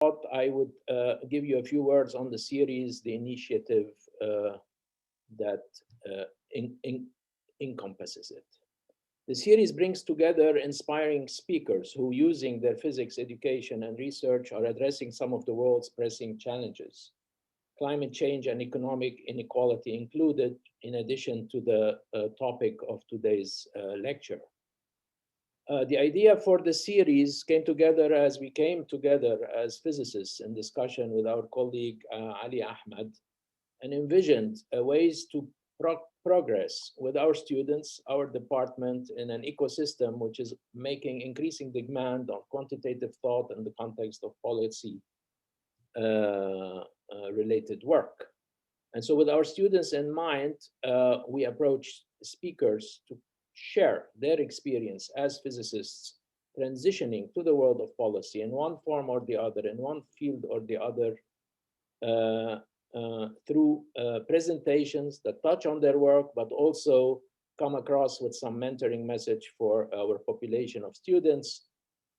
thought I would give you a few words on the series, the initiative that encompasses it. The series brings together inspiring speakers who, using their physics education and research, are addressing some of the world's pressing challenges. Climate change and economic inequality included, in addition to the topic of today's lecture. The idea for the series came together as we came together as physicists in discussion with our colleague Ali Ahmed, and envisioned ways to progress with our students, our department, in an ecosystem which is making increasing demand on quantitative thought in the context of policy related work. And so with our students in mind, we approached speakers to share their experience as physicists transitioning to the world of policy in one form or the other, in one field or the other, through presentations that touch on their work, but also come across with some mentoring message for our population of students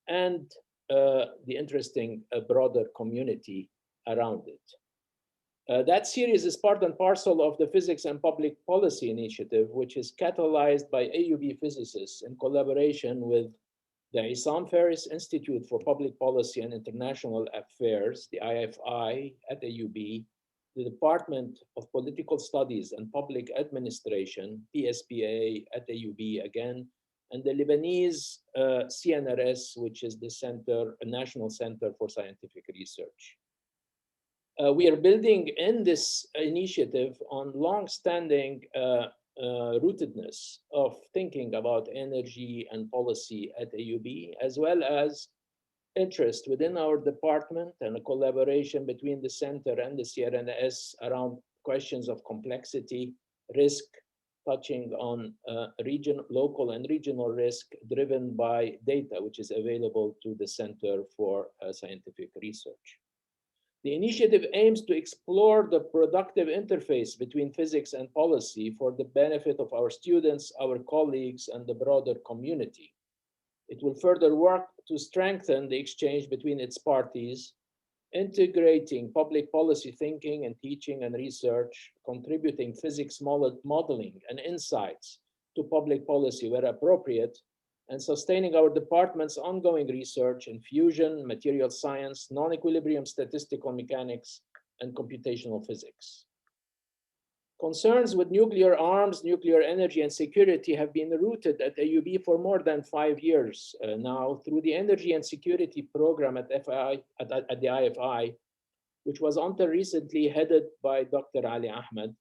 and the interesting broader community around it. That series is part and parcel of the Physics and Public Policy Initiative, which is catalyzed by AUB physicists in collaboration with the Issam Fares Institute for Public Policy and International Affairs, the IFI at AUB, the Department of Political Studies and Public Administration, PSPA at AUB again, and the Lebanese CNRS, which is the National Center for Scientific Research. We are building in this initiative on long-standing rootedness of thinking about energy and policy at AUB, as well as interest within our department and a collaboration between the center and the CNRS around questions of complexity, risk, touching on local and regional risk driven by data, which is available to the Center for Scientific Research. The initiative aims to explore the productive interface between physics and policy for the benefit of our students, our colleagues, and the broader community. It will further work to strengthen the exchange between its parties, integrating public policy thinking and teaching and research, contributing physics modeling and insights to public policy where appropriate, and sustaining our department's ongoing research in fusion, material science, non-equilibrium statistical mechanics, and computational physics. Concerns with nuclear arms, nuclear energy, and security have been rooted at AUB for more than 5 years now through the Energy and Security Program at the IFI, which was until recently headed by Dr. Ali Ahmed,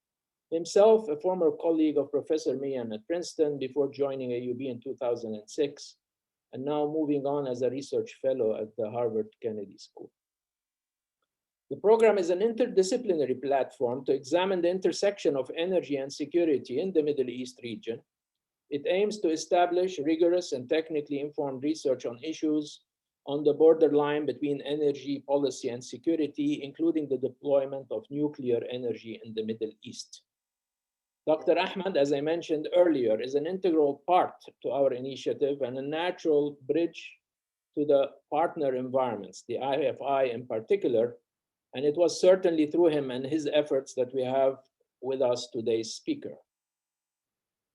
himself a former colleague of Professor Mian at Princeton before joining AUB in 2006, and now moving on as a research fellow at the Harvard Kennedy School. The program is an interdisciplinary platform to examine the intersection of energy and security in the Middle East region. It aims to establish rigorous and technically informed research on issues on the borderline between energy, policy, and security, including the deployment of nuclear energy in the Middle East. Dr. Ahmed, as I mentioned earlier, is an integral part to our initiative and a natural bridge to the partner environments, the IFI in particular, and it was certainly through him and his efforts that we have with us today's speaker.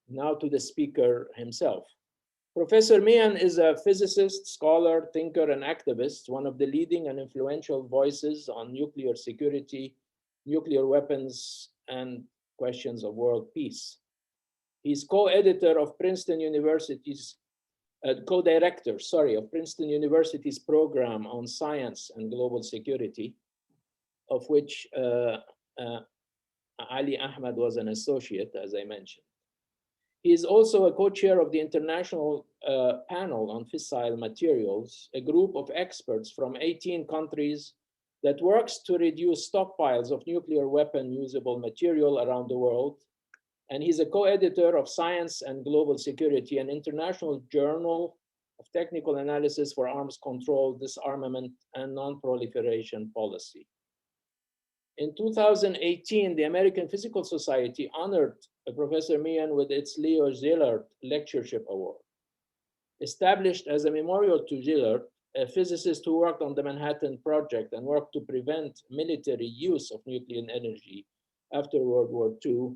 Now to the speaker himself. Professor Mian is a physicist, scholar, thinker, and activist, one of the leading and influential voices on nuclear security, nuclear weapons, and questions of world peace. He's co-editor of Princeton University's, co-director, of Princeton University's program on science and global security, of which Ali Ahmed was an associate, as I mentioned. He is also a co-chair of the International Panel on Fissile Materials, a group of experts from 18 countries that works to reduce stockpiles of nuclear weapon usable material around the world. And he's a co-editor of Science and Global Security, an international journal of technical analysis for arms control, disarmament, and non-proliferation policy. In 2018, the American Physical Society honored Professor Mian with its Leo Szilard Lectureship Award. Established as a memorial to Szilard, a physicist who worked on the Manhattan Project and worked to prevent military use of nuclear energy after World War II.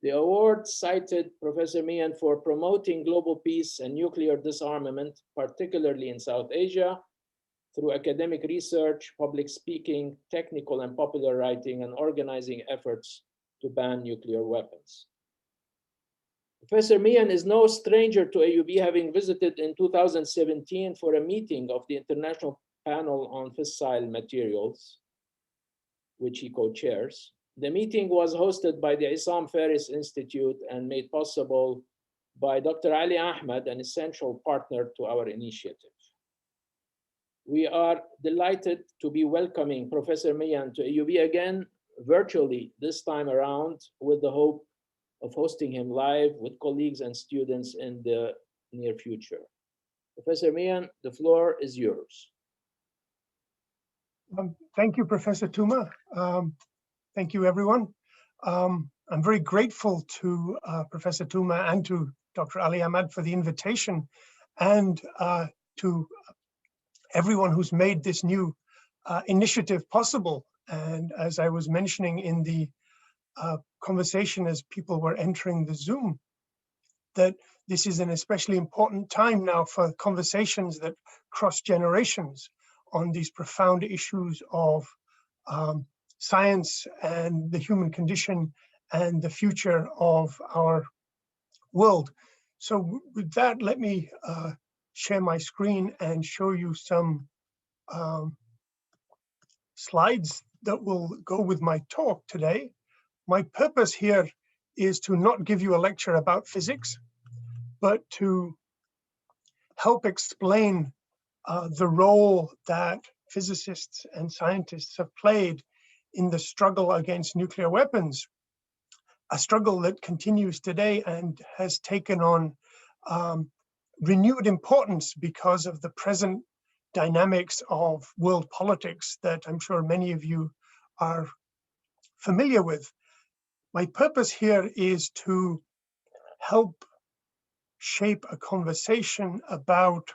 The award cited Professor Mian for promoting global peace and nuclear disarmament, particularly in South Asia, through academic research, public speaking, technical and popular writing, and organizing efforts to ban nuclear weapons. Professor Mian is no stranger to AUB, having visited in 2017 for a meeting of the International Panel on Fissile Materials, which he co-chairs. The meeting was hosted by the Issam Fares Institute and made possible by Dr. Ali Ahmed, an essential partner to our initiative. We are delighted to be welcoming Professor Mian to AUB again, virtually this time around, with the hope of hosting him live with colleagues and students in the near future. Professor Mian, the floor is yours. Thank you, Professor Touma. Thank you, everyone. I'm very grateful to Professor Touma and to Dr. Ali Ahmed for the invitation, and to everyone who's made this new initiative possible. And as I was mentioning in the conversation as people were entering the Zoom, that this is an especially important time now for conversations that cross generations on these profound issues of science and the human condition and the future of our world. So with that, let me share my screen and show you some slides that will go with my talk today. My purpose here is to not give you a lecture about physics, but to help explain the role that physicists and scientists have played in the struggle against nuclear weapons, a struggle that continues today and has taken on renewed importance because of the present dynamics of world politics that I'm sure many of you are familiar with. My purpose here is to help shape a conversation about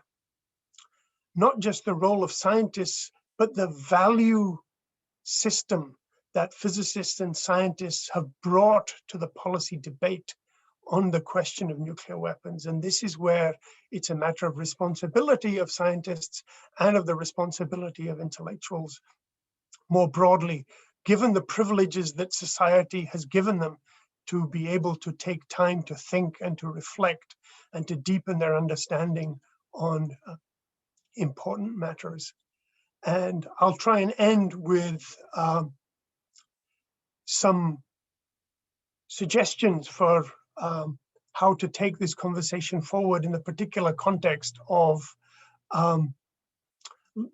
not just the role of scientists, but the value system that physicists and scientists have brought to the policy debate on the question of nuclear weapons. And this is where it's a matter of responsibility of scientists and of the responsibility of intellectuals more broadly, given the privileges that society has given them to be able to take time to think and to reflect and to deepen their understanding on important matters. And I'll try and end with some suggestions for how to take this conversation forward in the particular context of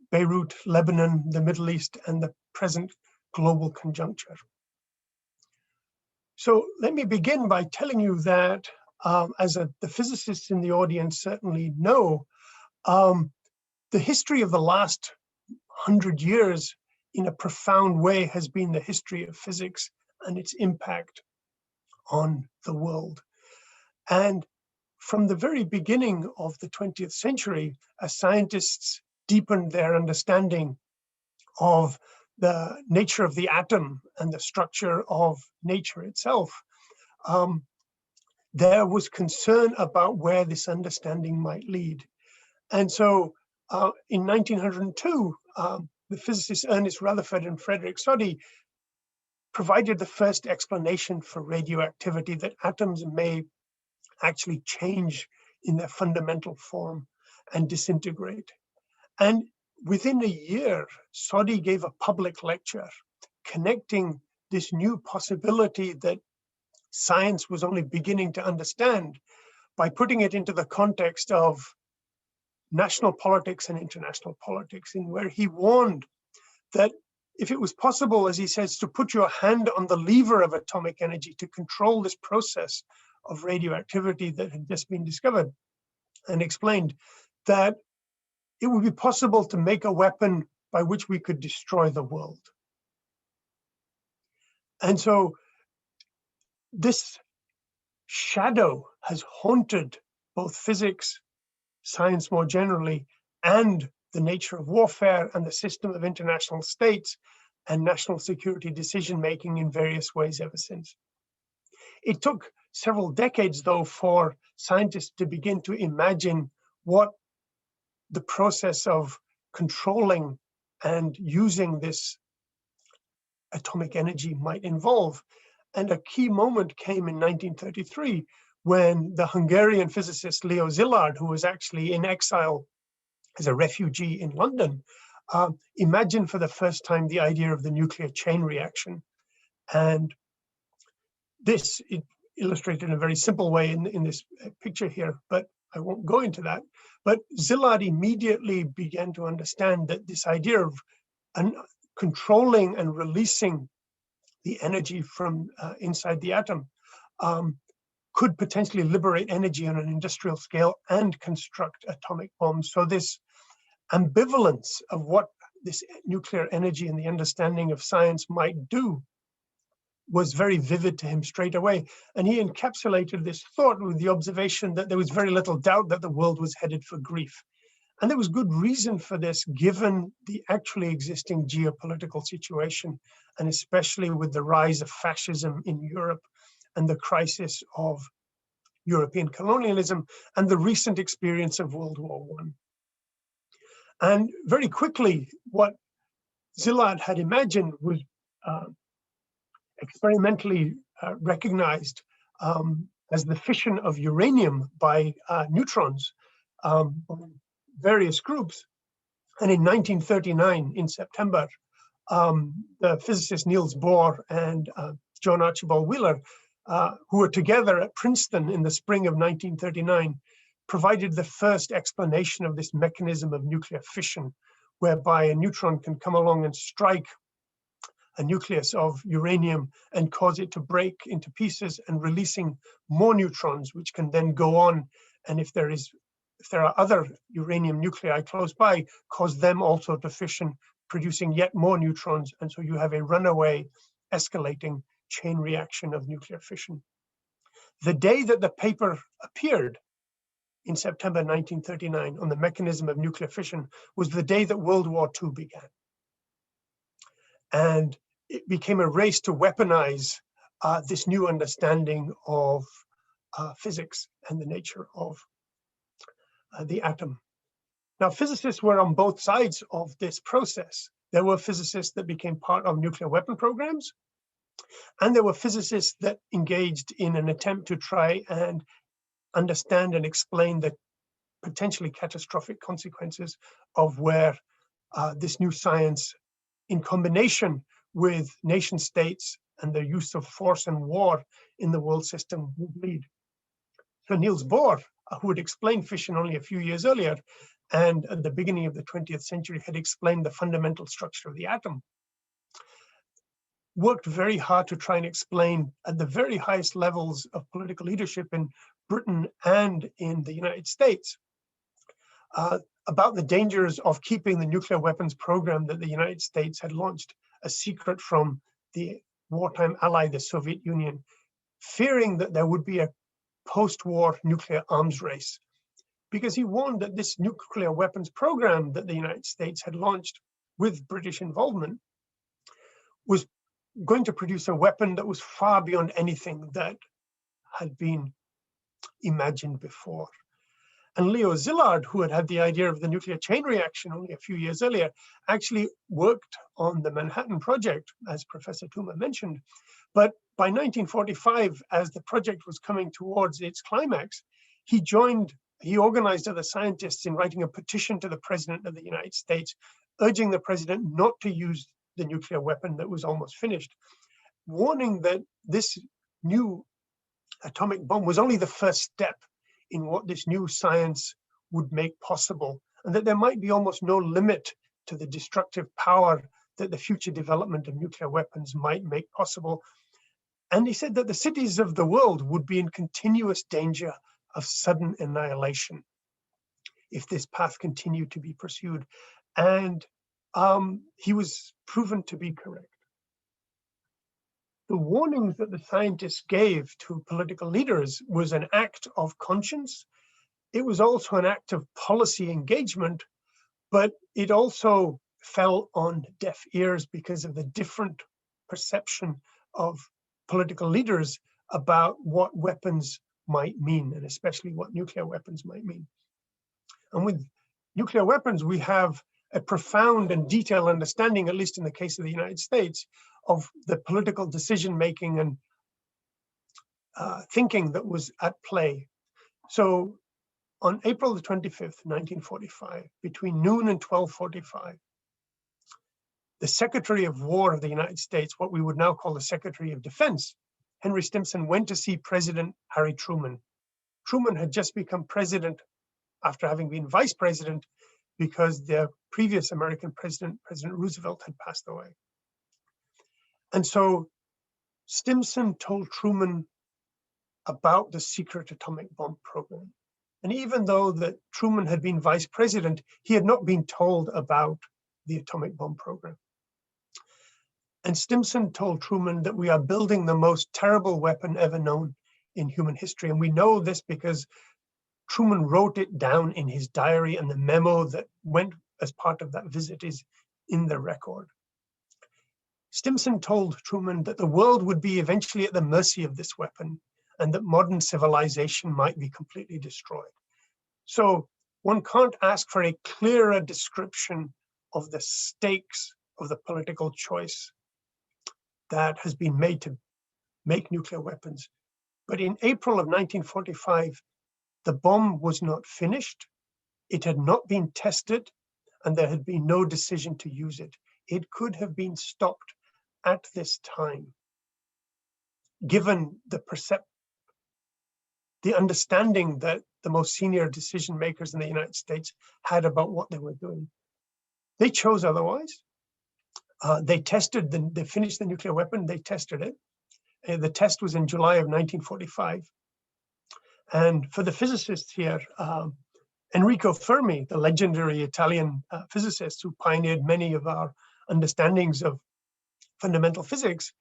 Beirut, Lebanon, the Middle East, and the present global conjuncture. So let me begin by telling you that, the physicists in the audience certainly know, the history of the last 100 years in a profound way has been the history of physics and its impact on the world. And from the very beginning of the 20th century, as scientists deepened their understanding of the nature of the atom and the structure of nature itself, there was concern about where this understanding might lead. And so in 1902, the physicists Ernest Rutherford and Frederick Soddy provided the first explanation for radioactivity, that atoms may actually change in their fundamental form and disintegrate. And within a year, Soddy gave a public lecture connecting this new possibility that science was only beginning to understand by putting it into the context of national politics and international politics, in where he warned that if it was possible, as he says, to put your hand on the lever of atomic energy to control this process of radioactivity that had just been discovered, and explained that it would be possible to make a weapon by which we could destroy the world. And so this shadow has haunted both physics, science more generally, and the nature of warfare and the system of international states and national security decision-making in various ways ever since. It took several decades, though, for scientists to begin to imagine what the process of controlling and using this atomic energy might involve. And a key moment came in 1933 when the Hungarian physicist Leo Szilard, who was actually in exile as a refugee in London, imagined for the first time the idea of the nuclear chain reaction. And this is illustrated in a very simple way in this picture here, but I won't go into that. But Szilard immediately began to understand that this idea of controlling and releasing the energy from inside the atom could potentially liberate energy on an industrial scale and construct atomic bombs. So this ambivalence of what this nuclear energy and the understanding of science might do was very vivid to him straight away. And he encapsulated this thought with the observation that there was very little doubt that the world was headed for grief. And there was good reason for this, given the actually existing geopolitical situation, and especially with the rise of fascism in Europe and the crisis of European colonialism and the recent experience of World War I. And very quickly, what Szilard had imagined was experimentally recognized as the fission of uranium by neutrons, various groups. And in 1939, in September, the physicist Niels Bohr and John Archibald Wheeler, who were together at Princeton in the spring of 1939, provided the first explanation of this mechanism of nuclear fission, whereby a neutron can come along and strike a nucleus of uranium and cause it to break into pieces, and releasing more neutrons, which can then go on. And if there are other uranium nuclei close by, cause them also to fission, producing yet more neutrons. And so you have a runaway escalating chain reaction of nuclear fission. The day that the paper appeared in September 1939 on the mechanism of nuclear fission was the day that World War II began. And it became a race to weaponize this new understanding of physics and the nature of the atom. Now, physicists were on both sides of this process. There were physicists that became part of nuclear weapon programs, and there were physicists that engaged in an attempt to try and understand and explain the potentially catastrophic consequences of where this new science, in combination with nation states and the use of force and war in the world system, would lead. So Niels Bohr, who had explained fission only a few years earlier, and at the beginning of the 20th century had explained the fundamental structure of the atom, worked very hard to try and explain at the very highest levels of political leadership in Britain and in the United States about the dangers of keeping the nuclear weapons program that the United States had launched a secret from the wartime ally, the Soviet Union, fearing that there would be a post-war nuclear arms race, because he warned that this nuclear weapons program that the United States had launched with British involvement was going to produce a weapon that was far beyond anything that had been imagined before. And Leo Szilard, who had had the idea of the nuclear chain reaction only a few years earlier, actually worked on the Manhattan Project, as Professor Tuma mentioned. But by 1945, as the project was coming towards its climax, he organized other scientists in writing a petition to the President of the United States, urging the President not to use the nuclear weapon that was almost finished, warning that this new atomic bomb was only the first step in what this new science would make possible, and that there might be almost no limit to the destructive power that the future development of nuclear weapons might make possible. And he said that the cities of the world would be in continuous danger of sudden annihilation if this path continued to be pursued. And he was proven to be correct. The warnings that the scientists gave to political leaders was an act of conscience. It was also an act of policy engagement, but it also fell on deaf ears because of the different perception of political leaders about what weapons might mean, and especially what nuclear weapons might mean. And with nuclear weapons, we have a profound and detailed understanding, at least in the case of the United States, of the political decision-making and thinking that was at play. So on April the 25th, 1945, between noon and 12:45, the Secretary of War of the United States, what we would now call the Secretary of Defense, Henry Stimson, went to see President Harry Truman. Truman had just become president after having been vice president because the previous American president, President Roosevelt, had passed away. And so Stimson told Truman about the secret atomic bomb program. And even though that Truman had been vice president, he had not been told about the atomic bomb program. And Stimson told Truman that we are building the most terrible weapon ever known in human history. And we know this because Truman wrote it down in his diary, and the memo that went as part of that visit is in the record. Stimson told Truman that the world would be eventually at the mercy of this weapon and that modern civilization might be completely destroyed. So one can't ask for a clearer description of the stakes of the political choice that has been made to make nuclear weapons. But in April of 1945, the bomb was not finished, it had not been tested, and there had been no decision to use it. It could have been stopped at this time, given the understanding that the most senior decision makers in the United States had about what they were doing. They chose otherwise. They finished the nuclear weapon, they tested it. The test was in July of 1945. And for the physicists here, Enrico Fermi, the legendary Italian physicist who pioneered many of our understandings of fundamental physics,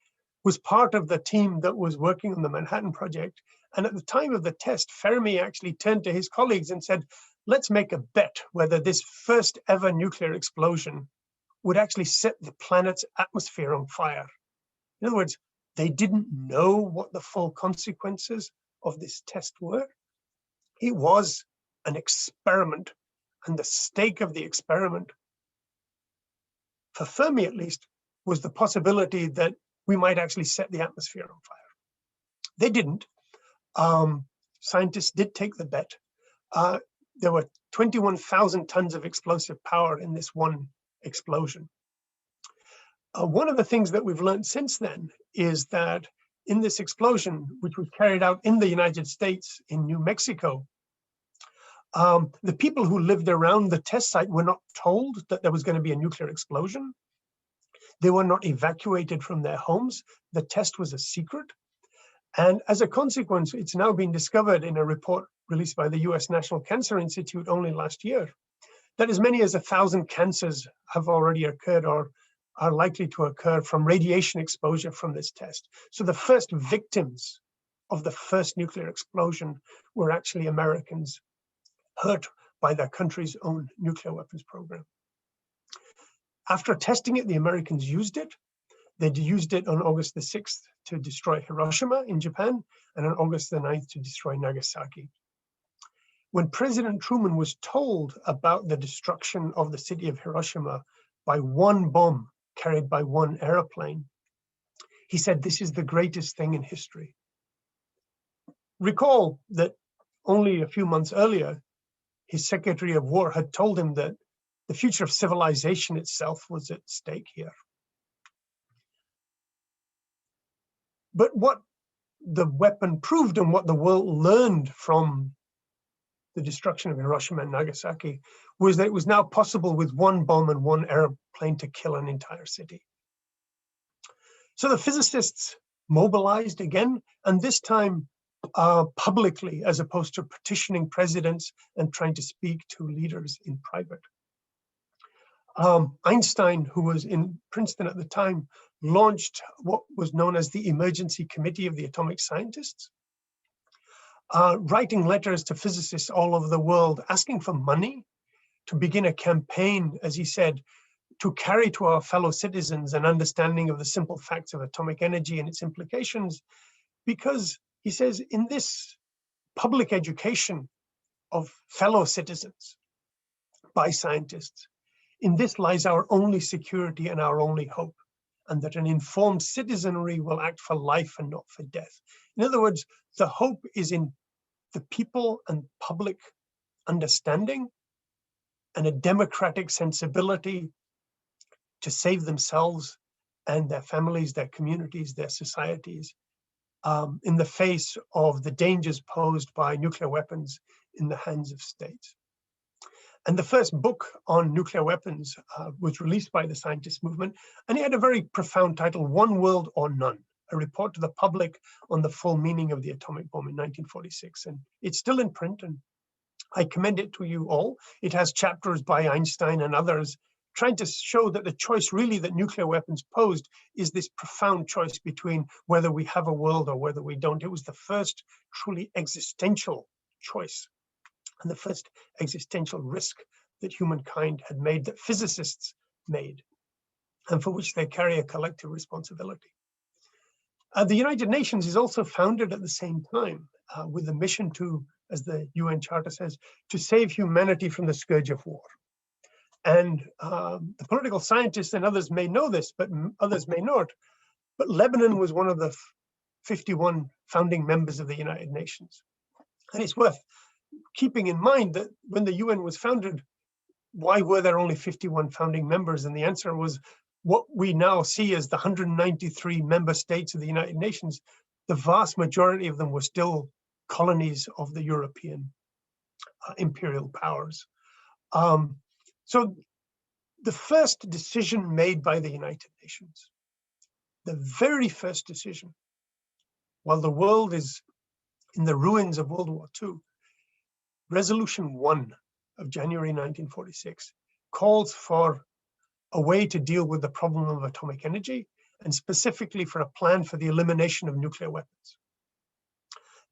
was part of the team that was working on the Manhattan Project. And at the time of the test, Fermi actually turned to his colleagues and said, let's make a bet whether this first ever nuclear explosion would actually set the planet's atmosphere on fire. In other words, they didn't know what the full consequences of this test were. It was an experiment, and the stake of the experiment, for Fermi at least, was the possibility that we might actually set the atmosphere on fire. They didn't. Scientists did take the bet. There were 21,000 tons of explosive power in this one explosion. One of the things that we've learned since then is that in this explosion, which was carried out in the United States, in New Mexico, the people who lived around the test site were not told that there was going to be a nuclear explosion. They were not evacuated from their homes. The test was a secret. And as a consequence, it's now been discovered in a report released by the US National Cancer Institute only last year, that as many as 1,000 cancers have already occurred or are likely to occur from radiation exposure from this test. So the first victims of the first nuclear explosion were actually Americans hurt by their country's own nuclear weapons program. After testing it, the Americans used it. They'd used it on August the 6th to destroy Hiroshima in Japan, and on August the 9th to destroy Nagasaki. When President Truman was told about the destruction of the city of Hiroshima by one bomb carried by one airplane, he said, "This is the greatest thing in history." Recall that only a few months earlier, his Secretary of War had told him that the future of civilization itself was at stake here. But what the weapon proved and what the world learned from the destruction of Hiroshima and Nagasaki was that it was now possible with one bomb and one airplane to kill an entire city. So the physicists mobilized again, and this time publicly, as opposed to petitioning presidents and trying to speak to leaders in private. Einstein, who was in Princeton at the time, launched what was known as the Emergency Committee of the Atomic Scientists, writing letters to physicists all over the world asking for money to begin a campaign, as he said, to carry to our fellow citizens an understanding of the simple facts of atomic energy and its implications, because he says in this public education of fellow citizens by scientists, in this lies our only security and our only hope, and that an informed citizenry will act for life and not for death. In other words, the hope is in the people and public understanding and a democratic sensibility to save themselves and their families, their communities, their societies in the face of the dangers posed by nuclear weapons in the hands of states. And the first book on nuclear weapons was released by the scientist movement, and it had a very profound title, One World or None, a report to the public on the full meaning of the atomic bomb in 1946. And it's still in print, and I commend it to you all. It has chapters by Einstein and others trying to show that the choice really that nuclear weapons posed is this profound choice between whether we have a world or whether we don't. It was the first truly existential choice and the first existential risk that humankind had made, that physicists made, and for which they carry a collective responsibility. The United Nations is also founded at the same time with the mission to, as the UN Charter says, to save humanity from the scourge of war. And the political scientists and others may know this, but others may not. But Lebanon was one of the 51 founding members of the United Nations. And it's worth keeping in mind that when the UN was founded, why were there only 51 founding members? And the answer was what we now see as the 193 member states of the United Nations. The vast majority of them were still colonies of the European imperial powers. So the first decision made by the United Nations, the very first decision, while the world is in the ruins of World War II, Resolution 1 of January 1946 calls for a way to deal with the problem of atomic energy, and specifically for a plan for the elimination of nuclear weapons.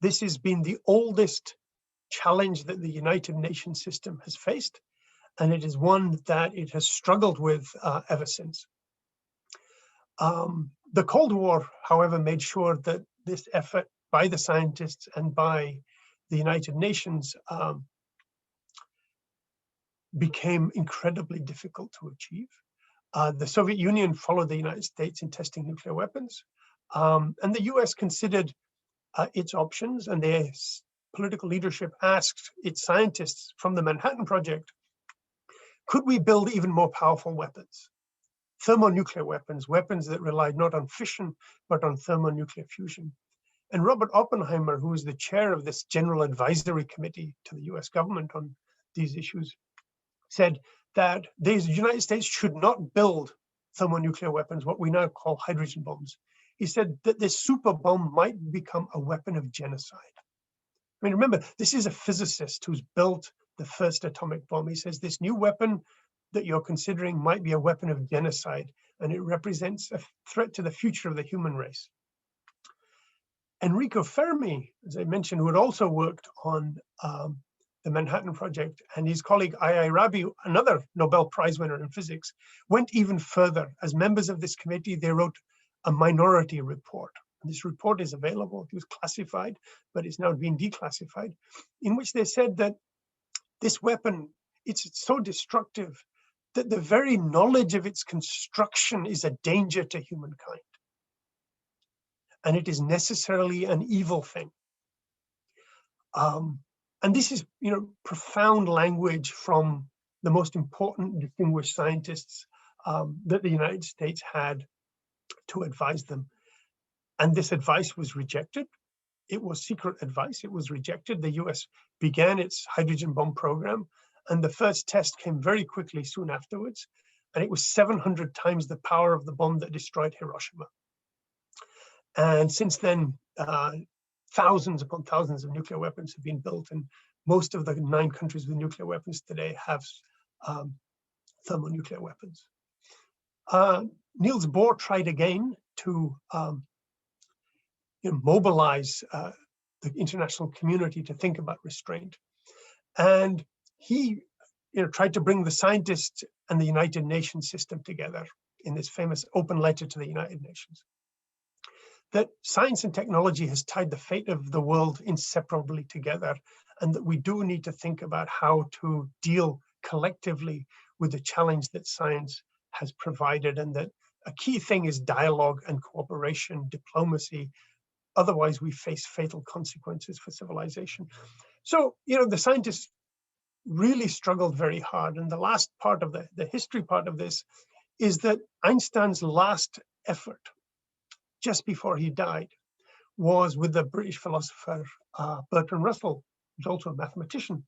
This has been the oldest challenge that the United Nations system has faced, and it is one that it has struggled with ever since. The Cold War, however, made sure that this effort by the scientists and by the United Nations became incredibly difficult to achieve. The Soviet Union followed the United States in testing nuclear weapons, and the US considered its options, and the political leadership asked its scientists from the Manhattan Project, could we build even more powerful weapons? Thermonuclear weapons, weapons that relied not on fission, but on thermonuclear fusion. And Robert Oppenheimer, who is the chair of this General Advisory Committee to the US government on these issues, said that the United States should not build thermonuclear weapons, what we now call hydrogen bombs. He said that this super bomb might become a weapon of genocide. I mean, remember, this is a physicist who's built the first atomic bomb. He says this new weapon that you're considering might be a weapon of genocide, and it represents a threat to the future of the human race. Enrico Fermi, as I mentioned, who had also worked on the Manhattan Project, and his colleague I.I. Rabi, another Nobel Prize winner in physics, went even further. As members of this committee, they wrote a minority report. And this report is available. It was classified, but it's now being declassified, in which they said that this weapon, it's so destructive that the very knowledge of its construction is a danger to humankind. And it is necessarily an evil thing. And this is, profound language from the most important distinguished scientists that the United States had to advise them. And this advice was rejected. It was secret advice. It was rejected. The US began its hydrogen bomb program, and the first test came very quickly soon afterwards. And it was 700 times the power of the bomb that destroyed Hiroshima. And since then, thousands upon thousands of nuclear weapons have been built, and most of the 9 countries with nuclear weapons today have thermonuclear weapons. Niels Bohr tried again to mobilize the international community to think about restraint. And he tried to bring the scientists and the United Nations system together in this famous open letter to the United Nations. That science and technology has tied the fate of the world inseparably together, and that we do need to think about how to deal collectively with the challenge that science has provided, and that a key thing is dialogue and cooperation, diplomacy. Otherwise, we face fatal consequences for civilization. So, the scientists really struggled very hard. And the last part of the history part of this is that Einstein's last effort, just before he died, was with the British philosopher Bertrand Russell, who's also a mathematician,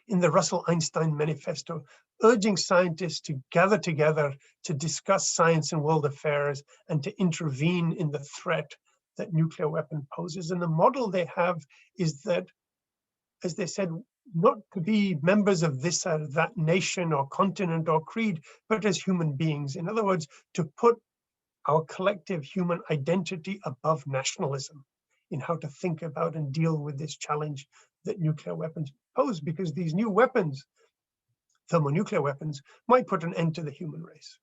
in the Russell-Einstein Manifesto, urging scientists to gather together to discuss science and world affairs and to intervene in the threat that nuclear weapon poses. And the model they have is that, as they said, not to be members of this or that nation or continent or creed, but as human beings. In other words, to put our collective human identity above nationalism in how to think about and deal with this challenge that nuclear weapons pose, because these new weapons, thermonuclear weapons, might put an end to the human race.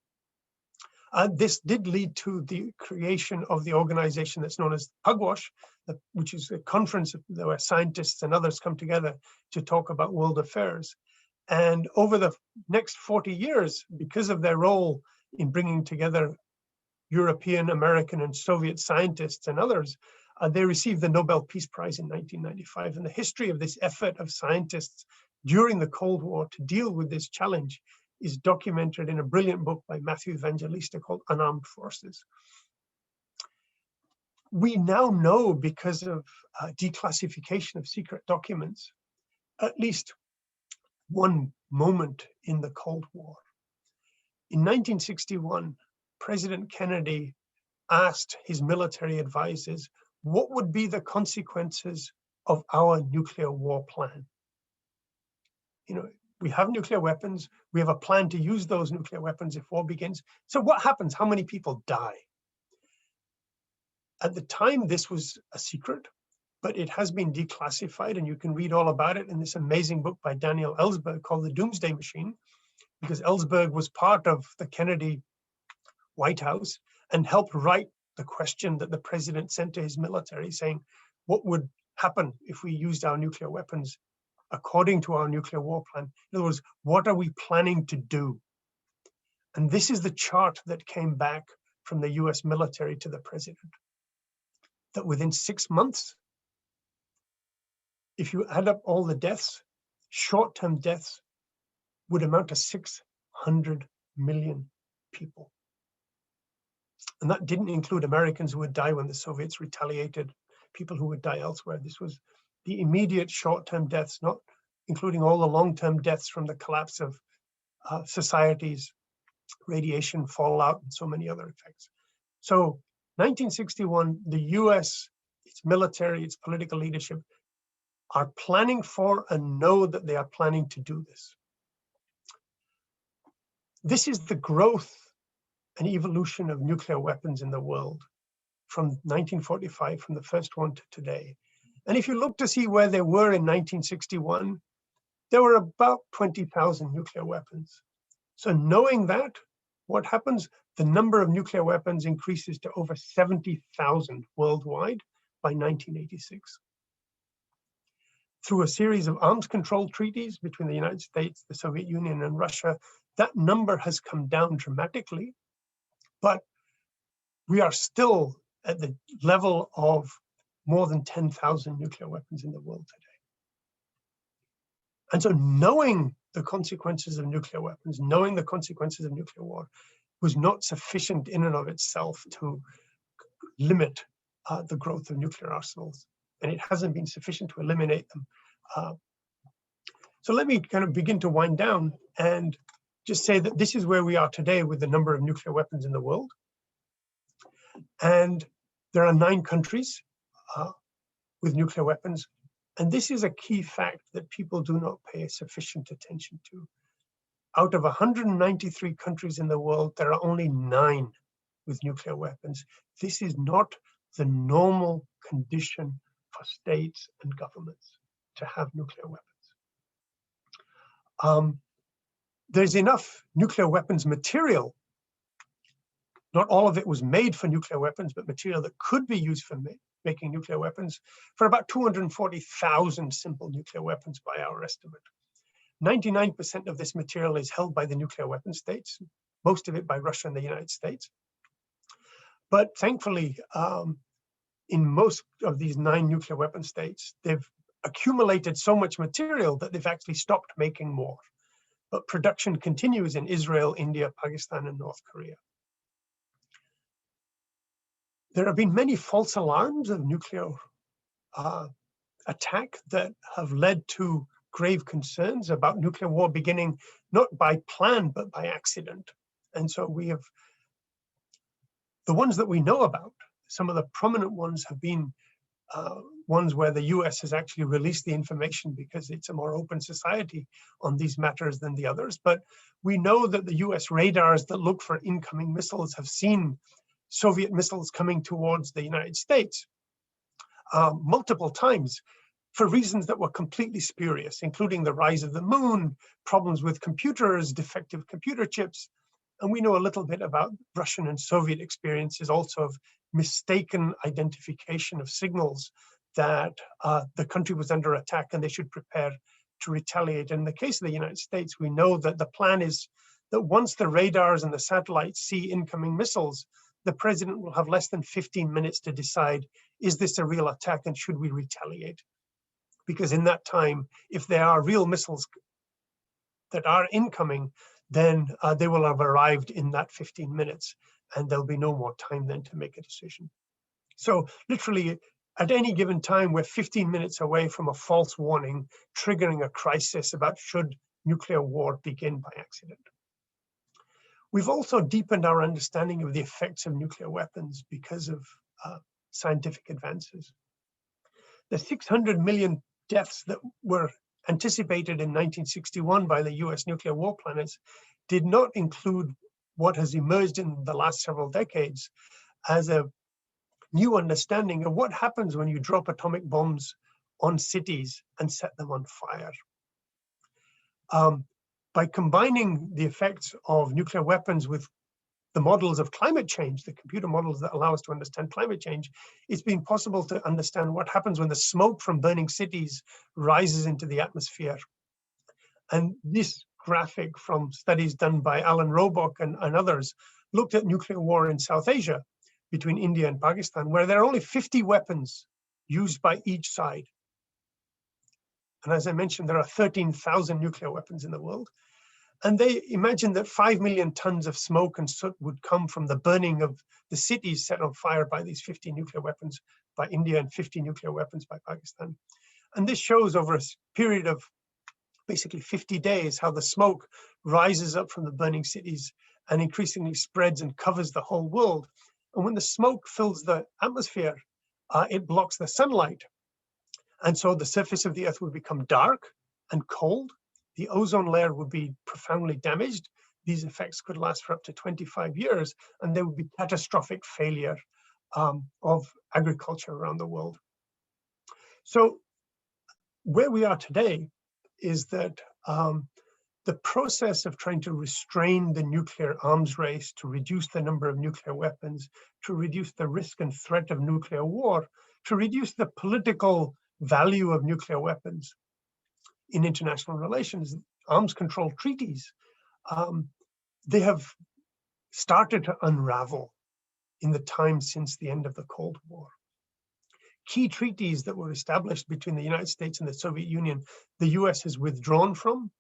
This did lead to the creation of the organization that's known as Pugwash, which is a conference where scientists and others come together to talk about world affairs. And over the next 40 years, because of their role in bringing together European, American, and Soviet scientists and others, they received the Nobel Peace Prize in 1995. And the history of this effort of scientists during the Cold War to deal with this challenge is documented in a brilliant book by Matthew Evangelista called Unarmed Forces. We now know, because of declassification of secret documents, at least one moment in the Cold War. In 1961, President Kennedy asked his military advisors what would be the consequences of our nuclear war plan. We have nuclear weapons. We have a plan to use those nuclear weapons if war begins. So what happens? How many people die? At the time, this was a secret, but it has been declassified, and you can read all about it in this amazing book by Daniel Ellsberg called The Doomsday Machine, because Ellsberg was part of the Kennedy White House and helped write the question that the president sent to his military saying, what would happen if we used our nuclear weapons according to our nuclear war plan? In other words, what are we planning to do? And this is the chart that came back from the US military to the president, that within 6 months, if you add up all the deaths, short-term deaths would amount to 600 million people. And that didn't include Americans who would die when the Soviets retaliated, people who would die elsewhere. This was the immediate short-term deaths, not including all the long-term deaths from the collapse of societies, radiation, fallout, and so many other effects. So 1961, the US, its military, its political leadership are planning for and know that they are planning to do this. This is the growth and evolution of nuclear weapons in the world from 1945, from the first one to today. And if you look to see where they were in 1961, there were about 20,000 nuclear weapons. So knowing that, what happens? The number of nuclear weapons increases to over 70,000 worldwide by 1986. Through a series of arms control treaties between the United States, the Soviet Union, and Russia, that number has come down dramatically, but we are still at the level of more than 10,000 nuclear weapons in the world today. And so knowing the consequences of nuclear weapons, knowing the consequences of nuclear war, was not sufficient in and of itself to limit the growth of nuclear arsenals. And it hasn't been sufficient to eliminate them. So let me kind of begin to wind down and just say that this is where we are today with the number of nuclear weapons in the world. And there are 9 countries with nuclear weapons. And this is a key fact that people do not pay sufficient attention to. Out of 193 countries in the world, there are only 9 with nuclear weapons. This is not the normal condition for states and governments to have nuclear weapons. there's enough nuclear weapons material. Not all of it was made for nuclear weapons, but material that could be used for making nuclear weapons for about 240,000 simple nuclear weapons by our estimate. 99% of this material is held by the nuclear weapon states, most of it by Russia and the United States. But thankfully, in most of these 9 nuclear weapon states, they've accumulated so much material that they've actually stopped making more. But production continues in Israel, India, Pakistan, and North Korea. There have been many false alarms of nuclear attack that have led to grave concerns about nuclear war beginning not by plan, but by accident. And so we have, the ones that we know about, some of the prominent ones have been ones where the US has actually released the information because it's a more open society on these matters than the others. But we know that the US radars that look for incoming missiles have seen Soviet missiles coming towards the United States multiple times for reasons that were completely spurious, including the rise of the moon, problems with computers, defective computer chips. And we know a little bit about Russian and Soviet experiences also of mistaken identification of signals that the country was under attack and they should prepare to retaliate. In the case of the United States, we know that the plan is that once the radars and the satellites see incoming missiles, the president will have less than 15 minutes to decide, is this a real attack and should we retaliate? Because in that time, if there are real missiles that are incoming, then they will have arrived in that 15 minutes and there'll be no more time then to make a decision. So literally at any given time, we're 15 minutes away from a false warning, triggering a crisis about should nuclear war begin by accident. We've also deepened our understanding of the effects of nuclear weapons because of scientific advances. The 600 million deaths that were anticipated in 1961 by the US nuclear war planners did not include what has emerged in the last several decades as a new understanding of what happens when you drop atomic bombs on cities and set them on fire. By combining the effects of nuclear weapons with the models of climate change, the computer models that allow us to understand climate change, it's been possible to understand what happens when the smoke from burning cities rises into the atmosphere. And this graphic from studies done by Alan Roebuck and others looked at nuclear war in South Asia between India and Pakistan, where there are only 50 weapons used by each side. And as I mentioned, there are 13,000 nuclear weapons in the world. And they imagined that 5 million tons of smoke and soot would come from the burning of the cities set on fire by these 50 nuclear weapons by India and 50 nuclear weapons by Pakistan. And this shows over a period of basically 50 days how the smoke rises up from the burning cities and increasingly spreads and covers the whole world. And when the smoke fills the atmosphere, it blocks the sunlight. And so the surface of the earth would become dark and cold. The ozone layer would be profoundly damaged. These effects could last for up to 25 years, and there would be catastrophic failure of agriculture around the world. So where we are today is that the process of trying to restrain the nuclear arms race, to reduce the number of nuclear weapons, to reduce the risk and threat of nuclear war, to reduce the political value of nuclear weapons in international relations, arms control treaties, they have started to unravel in the time since the end of the Cold War. Key treaties that were established between the United States and the Soviet Union, the US has withdrawn from.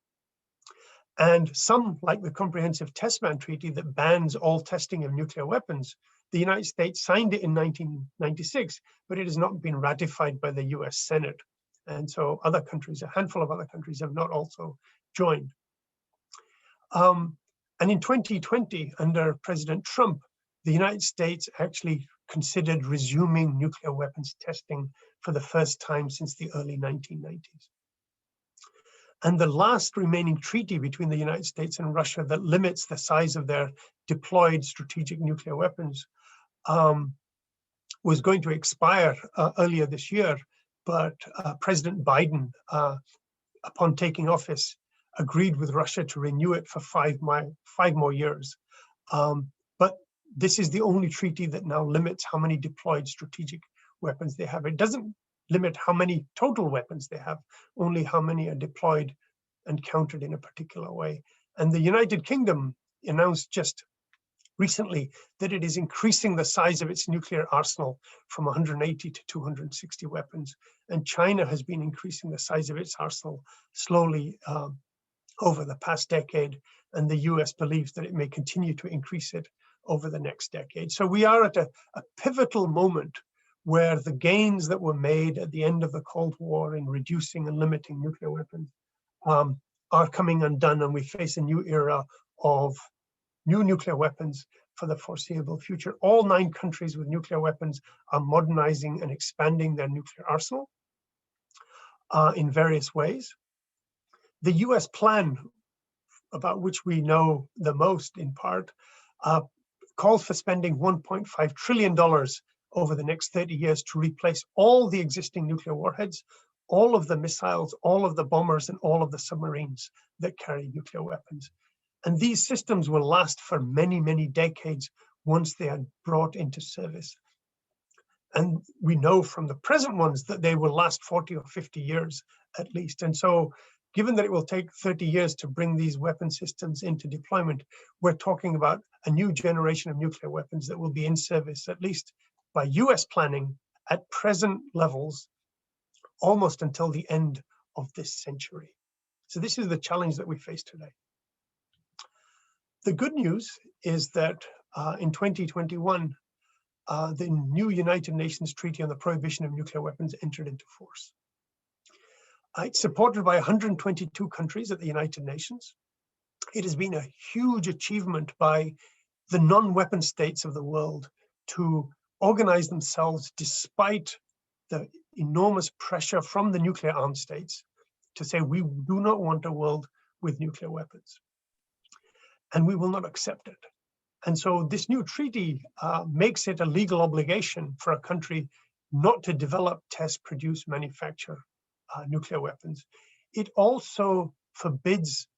And some, like the Comprehensive Test Ban Treaty that bans all testing of nuclear weapons, the United States signed it in 1996, but it has not been ratified by the US Senate. And so other countries, a handful of other countries have not also joined. And in 2020, under President Trump, the United States actually considered resuming nuclear weapons testing for the first time since the early 1990s. And the last remaining treaty between the United States and Russia that limits the size of their deployed strategic nuclear weapons was going to expire earlier this year, but President Biden, upon taking office, agreed with Russia to renew it for 5 more years. But this is the only treaty that now limits how many deployed strategic weapons they have. It doesn't limit how many total weapons they have, only how many are deployed and counted in a particular way. And the United Kingdom announced just recently that it is increasing the size of its nuclear arsenal from 180 to 260 weapons. And China has been increasing the size of its arsenal slowly over the past decade. And the US believes that it may continue to increase it over the next decade. So we are at a pivotal moment where the gains that were made at the end of the Cold War in reducing and limiting nuclear weapons are coming undone, and we face a new era of new nuclear weapons for the foreseeable future. All 9 countries with nuclear weapons are modernizing and expanding their nuclear arsenal in various ways. The US plan, about which we know the most in part, calls for spending $1.5 trillion over the next 30 years to replace all the existing nuclear warheads, all of the missiles, all of the bombers, and all of the submarines that carry nuclear weapons. And these systems will last for many, many decades once they are brought into service. And we know from the present ones that they will last 40 or 50 years at least. And so given that it will take 30 years to bring these weapon systems into deployment, we're talking about a new generation of nuclear weapons that will be in service, at least by US planning, at present levels, almost until the end of this century. So this is the challenge that we face today. The good news is that in 2021, the new United Nations Treaty on the Prohibition of Nuclear Weapons entered into force. It's supported by 122 countries at the United Nations. It has been a huge achievement by the non-weapon states of the world to organize themselves despite the enormous pressure from the nuclear armed states to say we do not want a world with nuclear weapons, and we will not accept it. And so this new treaty makes it a legal obligation for a country not to develop, test, produce, manufacture nuclear weapons. It also forbids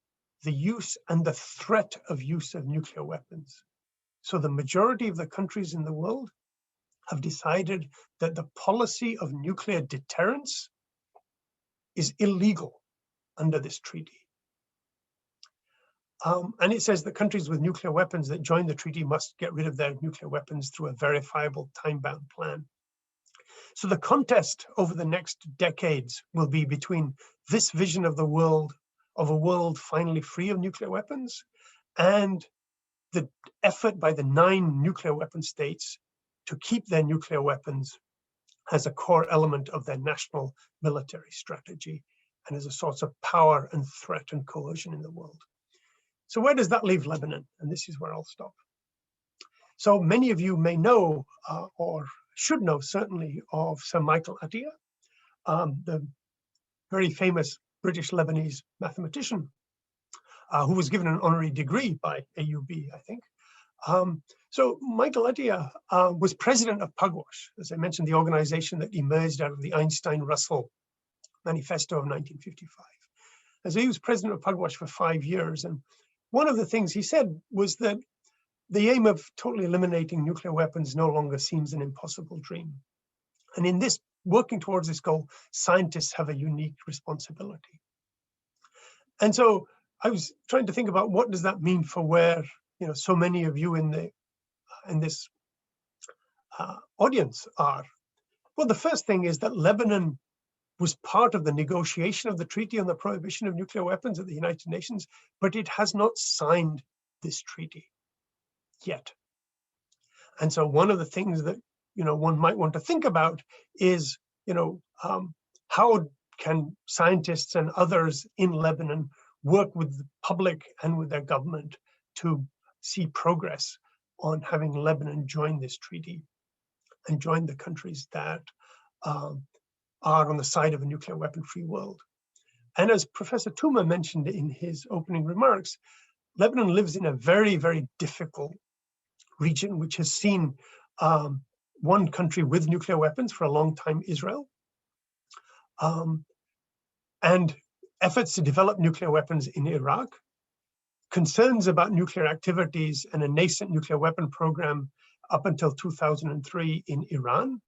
the use and the threat of use of nuclear weapons. So the majority of the countries in the world have decided that the policy of nuclear deterrence is illegal under this treaty. And it says that countries with nuclear weapons that join the treaty must get rid of their nuclear weapons through a verifiable time-bound plan. So the contest over the next decades will be between this vision of the world, of a world finally free of nuclear weapons, and the effort by the 9 nuclear weapon states to keep their nuclear weapons as a core element of their national military strategy and as a source of power and threat and coercion in the world. So where does that leave Lebanon? And this is where I'll stop. So many of you may know, or should know certainly, of Sir Michael Atiyah, the very famous British Lebanese mathematician, who was given an honorary degree by AUB, I think. So Michael Atiyah was president of Pugwash, as I mentioned, the organization that emerged out of the Einstein-Russell Manifesto of 1955. And so he was president of Pugwash for 5 years. And one of the things he said was that the aim of totally eliminating nuclear weapons no longer seems an impossible dream. And in this, working towards this goal, scientists have a unique responsibility. And so I was trying to think about what does that mean for where, so many of you in this audience are. Well, the first thing is that Lebanon was part of the negotiation of the Treaty on the Prohibition of Nuclear Weapons at the United Nations, but it has not signed this treaty yet. And so one of the things that one might want to think about is how can scientists and others in Lebanon work with the public and with their government to see progress on having Lebanon join this treaty and join the countries that are on the side of a nuclear weapon-free world. And as Professor Touma mentioned in his opening remarks, Lebanon lives in a very, very difficult region, which has seen one country with nuclear weapons for a long time, Israel. And efforts to develop nuclear weapons in Iraq, concerns about nuclear activities and a nascent nuclear weapon program up until 2003 in Iran,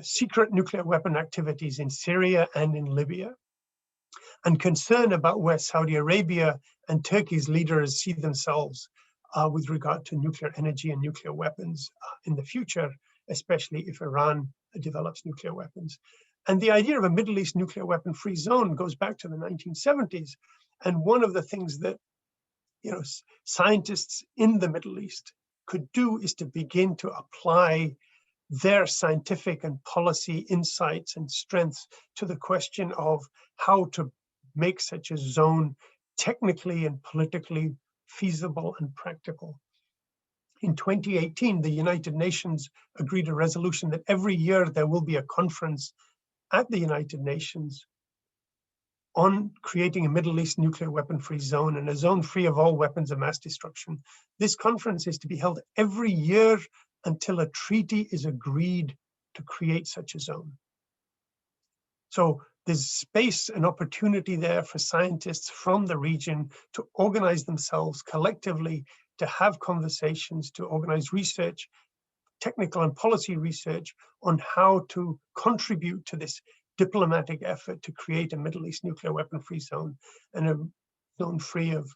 secret nuclear weapon activities in Syria and in Libya, and concern about where Saudi Arabia and Turkey's leaders see themselves with regard to nuclear energy and nuclear weapons in the future, especially if Iran develops nuclear weapons. And the idea of a Middle East nuclear weapon-free zone goes back to the 1970s. And one of the things that scientists in the Middle East could do is to begin to apply their scientific and policy insights and strengths to the question of how to make such a zone technically and politically feasible and practical. In 2018, the United Nations agreed a resolution that every year there will be a conference at the United Nations on creating a Middle East nuclear weapon-free zone and a zone free of all weapons of mass destruction. This conference is to be held every year until a treaty is agreed to create such a zone. So there's space and opportunity there for scientists from the region to organize themselves collectively, to have conversations, to organize research, technical and policy research on how to contribute to this diplomatic effort to create a Middle East nuclear weapon-free zone and a zone free of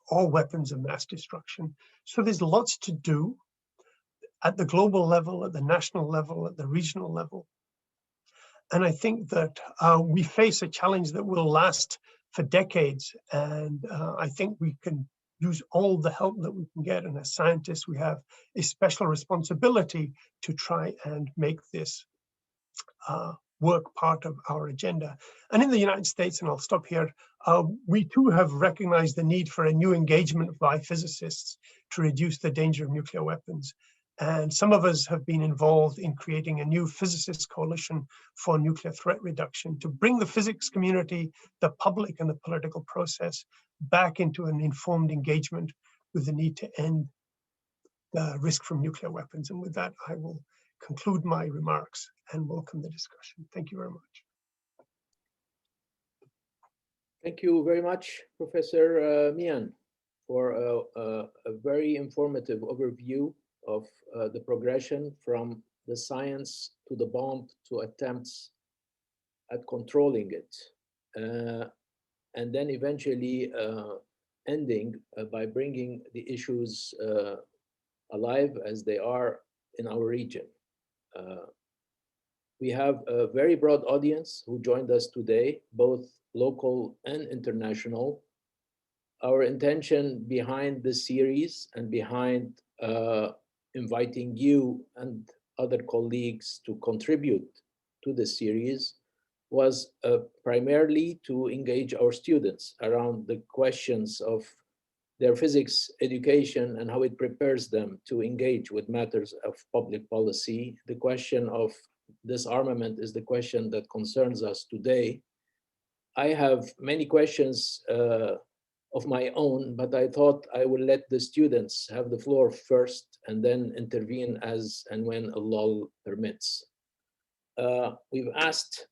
all weapons of mass destruction. So there's lots to do at the global level, at the national level, at the regional level. And I think that we face a challenge that will last for decades. And I think we can use all the help that we can get. And as scientists, we have a special responsibility to try and make this work part of our agenda. And in the United States, and I'll stop here, we too have recognized the need for a new engagement by physicists to reduce the danger of nuclear weapons. And some of us have been involved in creating a new physicists coalition for nuclear threat reduction to bring the physics community, the public, and the political process back into an informed engagement with the need to end the risk from nuclear weapons. And with that, I will conclude my remarks and welcome the discussion. Thank you very much. Thank you very much, Professor Mian, for a very informative overview of the progression from the science to the bomb to attempts at controlling it, and then eventually ending by bringing the issues alive as they are in our region. We have a very broad audience who joined us today, both local and international. Our intention behind this series and behind inviting you and other colleagues to contribute to this series was primarily to engage our students around the questions of their physics education and how it prepares them to engage with matters of public policy. The question of disarmament is the question that concerns us today. I have many questions of my own, but I thought I will let the students have the floor first and then intervene as and when a lull permits. We've asked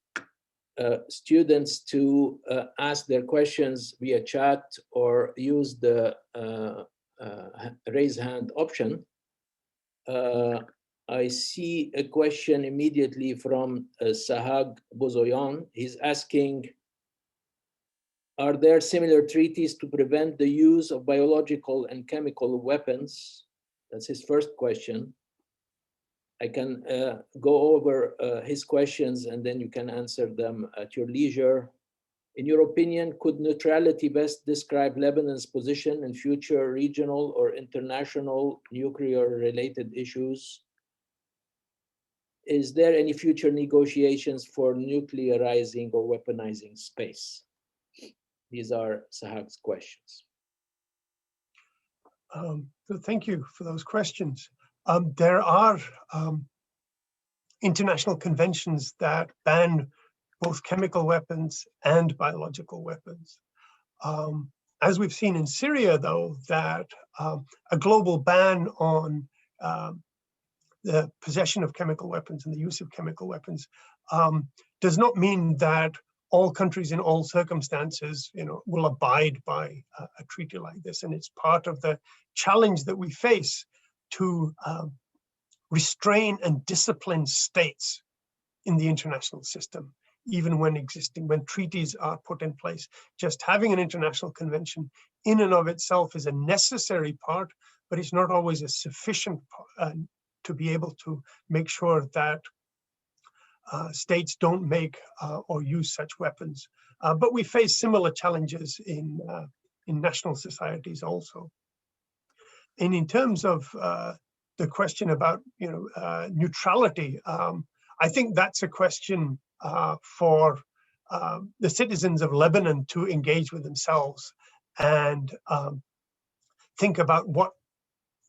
students to ask their questions via chat or use the raise hand option. I see a question immediately from Sahag Bozoyan. He's asking, are there similar treaties to prevent the use of biological and chemical weapons? That's his first question. I can go over his questions and then you can answer them at your leisure. In your opinion, could neutrality best describe Lebanon's position in future regional or international nuclear-related issues? Is there any future negotiations for nuclearizing or weaponizing space? These are Sahag's questions. So thank you for those questions. There are international conventions that ban both chemical weapons and biological weapons. As we've seen in Syria, though, that a global ban on the possession of chemical weapons and the use of chemical weapons does not mean that all countries in all circumstances, will abide by a treaty like this. And it's part of the challenge that we face to restrain and discipline states in the international system, even when treaties are put in place. Just having an international convention in and of itself is a necessary part, but it's not always a sufficient to be able to make sure that states don't make or use such weapons. But we face similar challenges in national societies also. And in terms of the question about neutrality, I think that's a question for the citizens of Lebanon to engage with themselves and think about what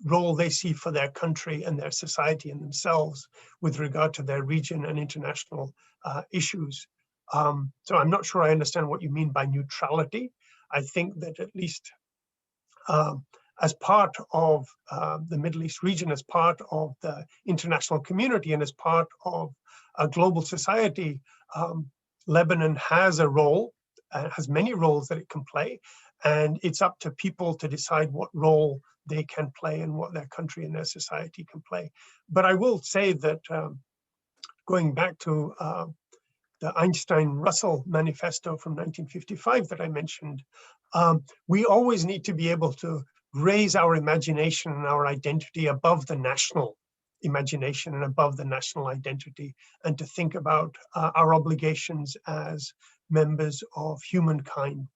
role they see for their country and their society and themselves with regard to their region and international issues. So I'm not sure I understand what you mean by neutrality. I think that at least as part of the Middle East region, as part of the international community, and as part of a global society, Lebanon has a role, has many roles that it can play, and it's up to people to decide what role they can play and what their country and their society can play. But I will say that going back to the Einstein-Russell manifesto from 1955 that I mentioned, we always need to be able to raise our imagination and our identity above the national imagination and above the national identity, and to think about our obligations as members of humankind,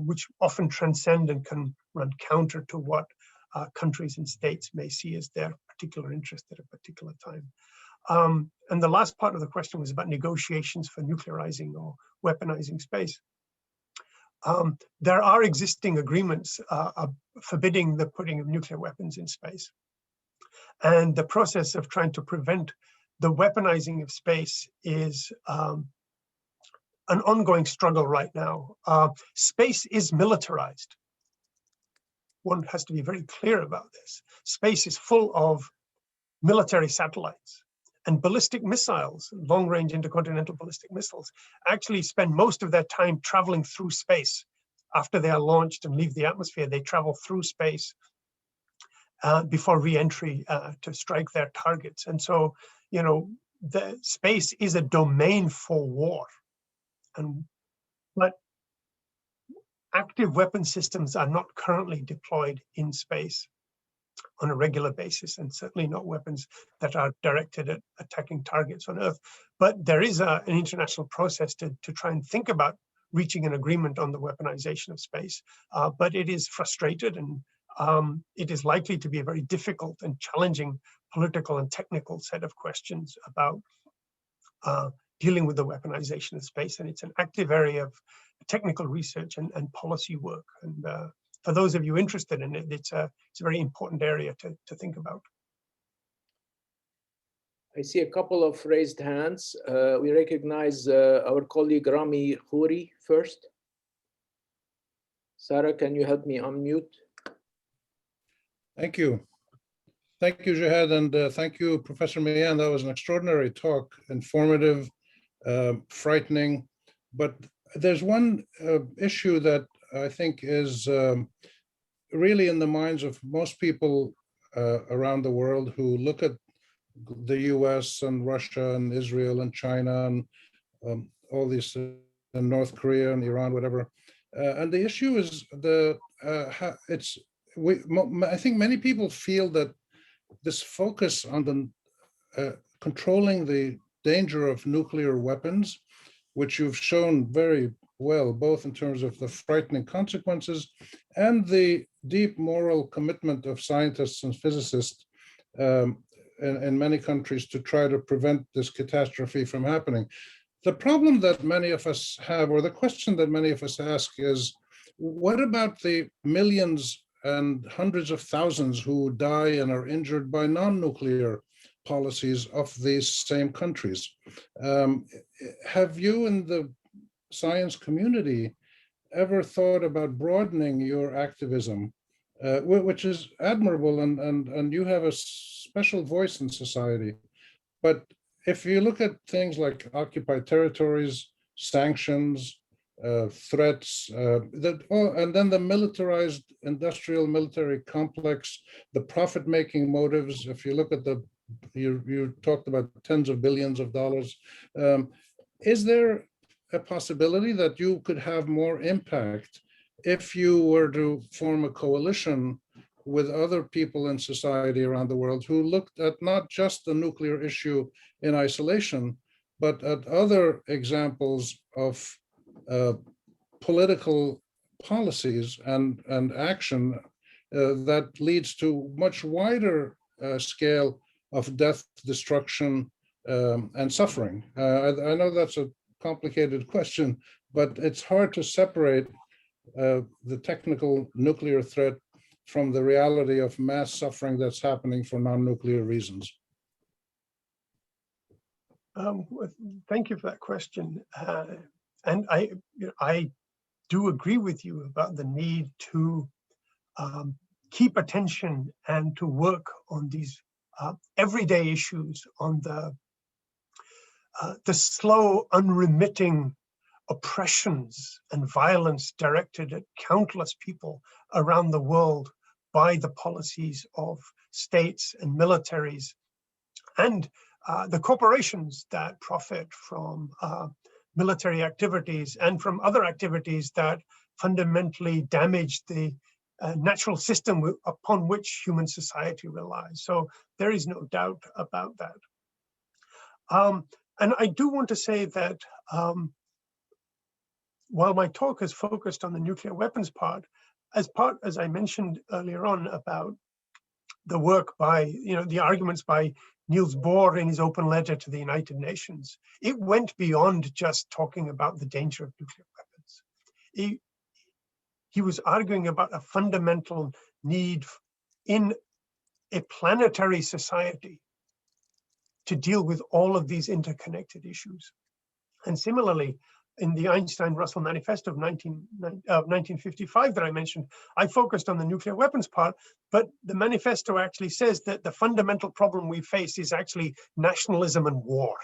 which often transcend and can run counter to what countries and states may see as their particular interest at a particular time. And the last part of the question was about negotiations for nuclearizing or weaponizing space. There are existing agreements forbidding the putting of nuclear weapons in space. And the process of trying to prevent the weaponizing of space is an ongoing struggle right now. Space is militarized. One has to be very clear about this. Space is full of military satellites, and ballistic missiles, long-range intercontinental ballistic missiles, actually spend most of their time traveling through space. After they are launched and leave the atmosphere, they travel through space before re-entry to strike their targets. And so, the space is a domain for war. But active weapon systems are not currently deployed in space on a regular basis, and certainly not weapons that are directed at attacking targets on Earth. But there is an international process to try and think about reaching an agreement on the weaponization of space. But it is frustrated, and it is likely to be a very difficult and challenging political and technical set of questions about dealing with the weaponization of space. And it's an active area of technical research and policy work. And for those of you interested in it, it's a very important area to think about. I see a couple of raised hands. We recognize our colleague Rami Khouri first. Sarah, can you help me unmute? Thank you. Thank you, Jihad, and thank you, Professor Mian. That was an extraordinary talk, informative, frightening. But there's one issue that I think is really in the minds of most people around the world who look at the US and Russia and Israel and China and all these, and North Korea and Iran, whatever. And the issue is I think many people feel that this focus on the controlling the danger of nuclear weapons, which you've shown very well, both in terms of the frightening consequences and the deep moral commitment of scientists and physicists in many countries to try to prevent this catastrophe from happening. The problem that many of us have, or the question that many of us ask, is what about the millions and hundreds of thousands who die and are injured by non-nuclear policies of these same countries? Have you in the science community ever thought about broadening your activism, which is admirable, and you have a special voice in society? But if you look at things like occupied territories, sanctions, threats, and then the militarized industrial military complex, the profit-making motives. If you look at you talked about tens of billions of dollars. Is there a possibility that you could have more impact if you were to form a coalition with other people in society around the world who looked at not just the nuclear issue in isolation, but at other examples of political policies and action that leads to much wider scale of death, destruction, and suffering? I know that's a complicated question, but it's hard to separate the technical nuclear threat from the reality of mass suffering that's happening for non-nuclear reasons. Thank you for that question. And I do agree with you about the need to keep attention and to work on these everyday issues, on the slow, unremitting oppressions and violence directed at countless people around the world by the policies of states and militaries, and the corporations that profit from military activities and from other activities that fundamentally damage the natural system upon which human society relies. So there is no doubt about that. And I do want to say that while my talk is focused on the nuclear weapons part, as I mentioned earlier on about the work by, the arguments by Niels Bohr in his open letter to the United Nations, it went beyond just talking about the danger of nuclear weapons. He was arguing about a fundamental need in a planetary society to deal with all of these interconnected issues. And similarly, in the Einstein-Russell Manifesto of 1955 that I mentioned, I focused on the nuclear weapons part, but the manifesto actually says that the fundamental problem we face is actually nationalism and war,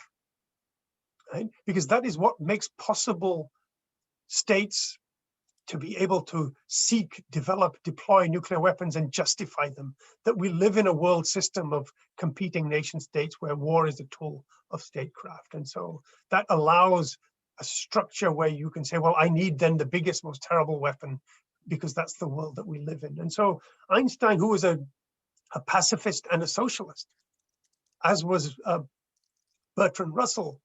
right? Because that is what makes possible states to be able to seek, develop, deploy nuclear weapons and justify them, that we live in a world system of competing nation states where war is a tool of statecraft. And so that allows a structure where you can say, well, I need then the biggest, most terrible weapon, because that's the world that we live in. And so Einstein, who was a pacifist and a socialist, as was Bertrand Russell,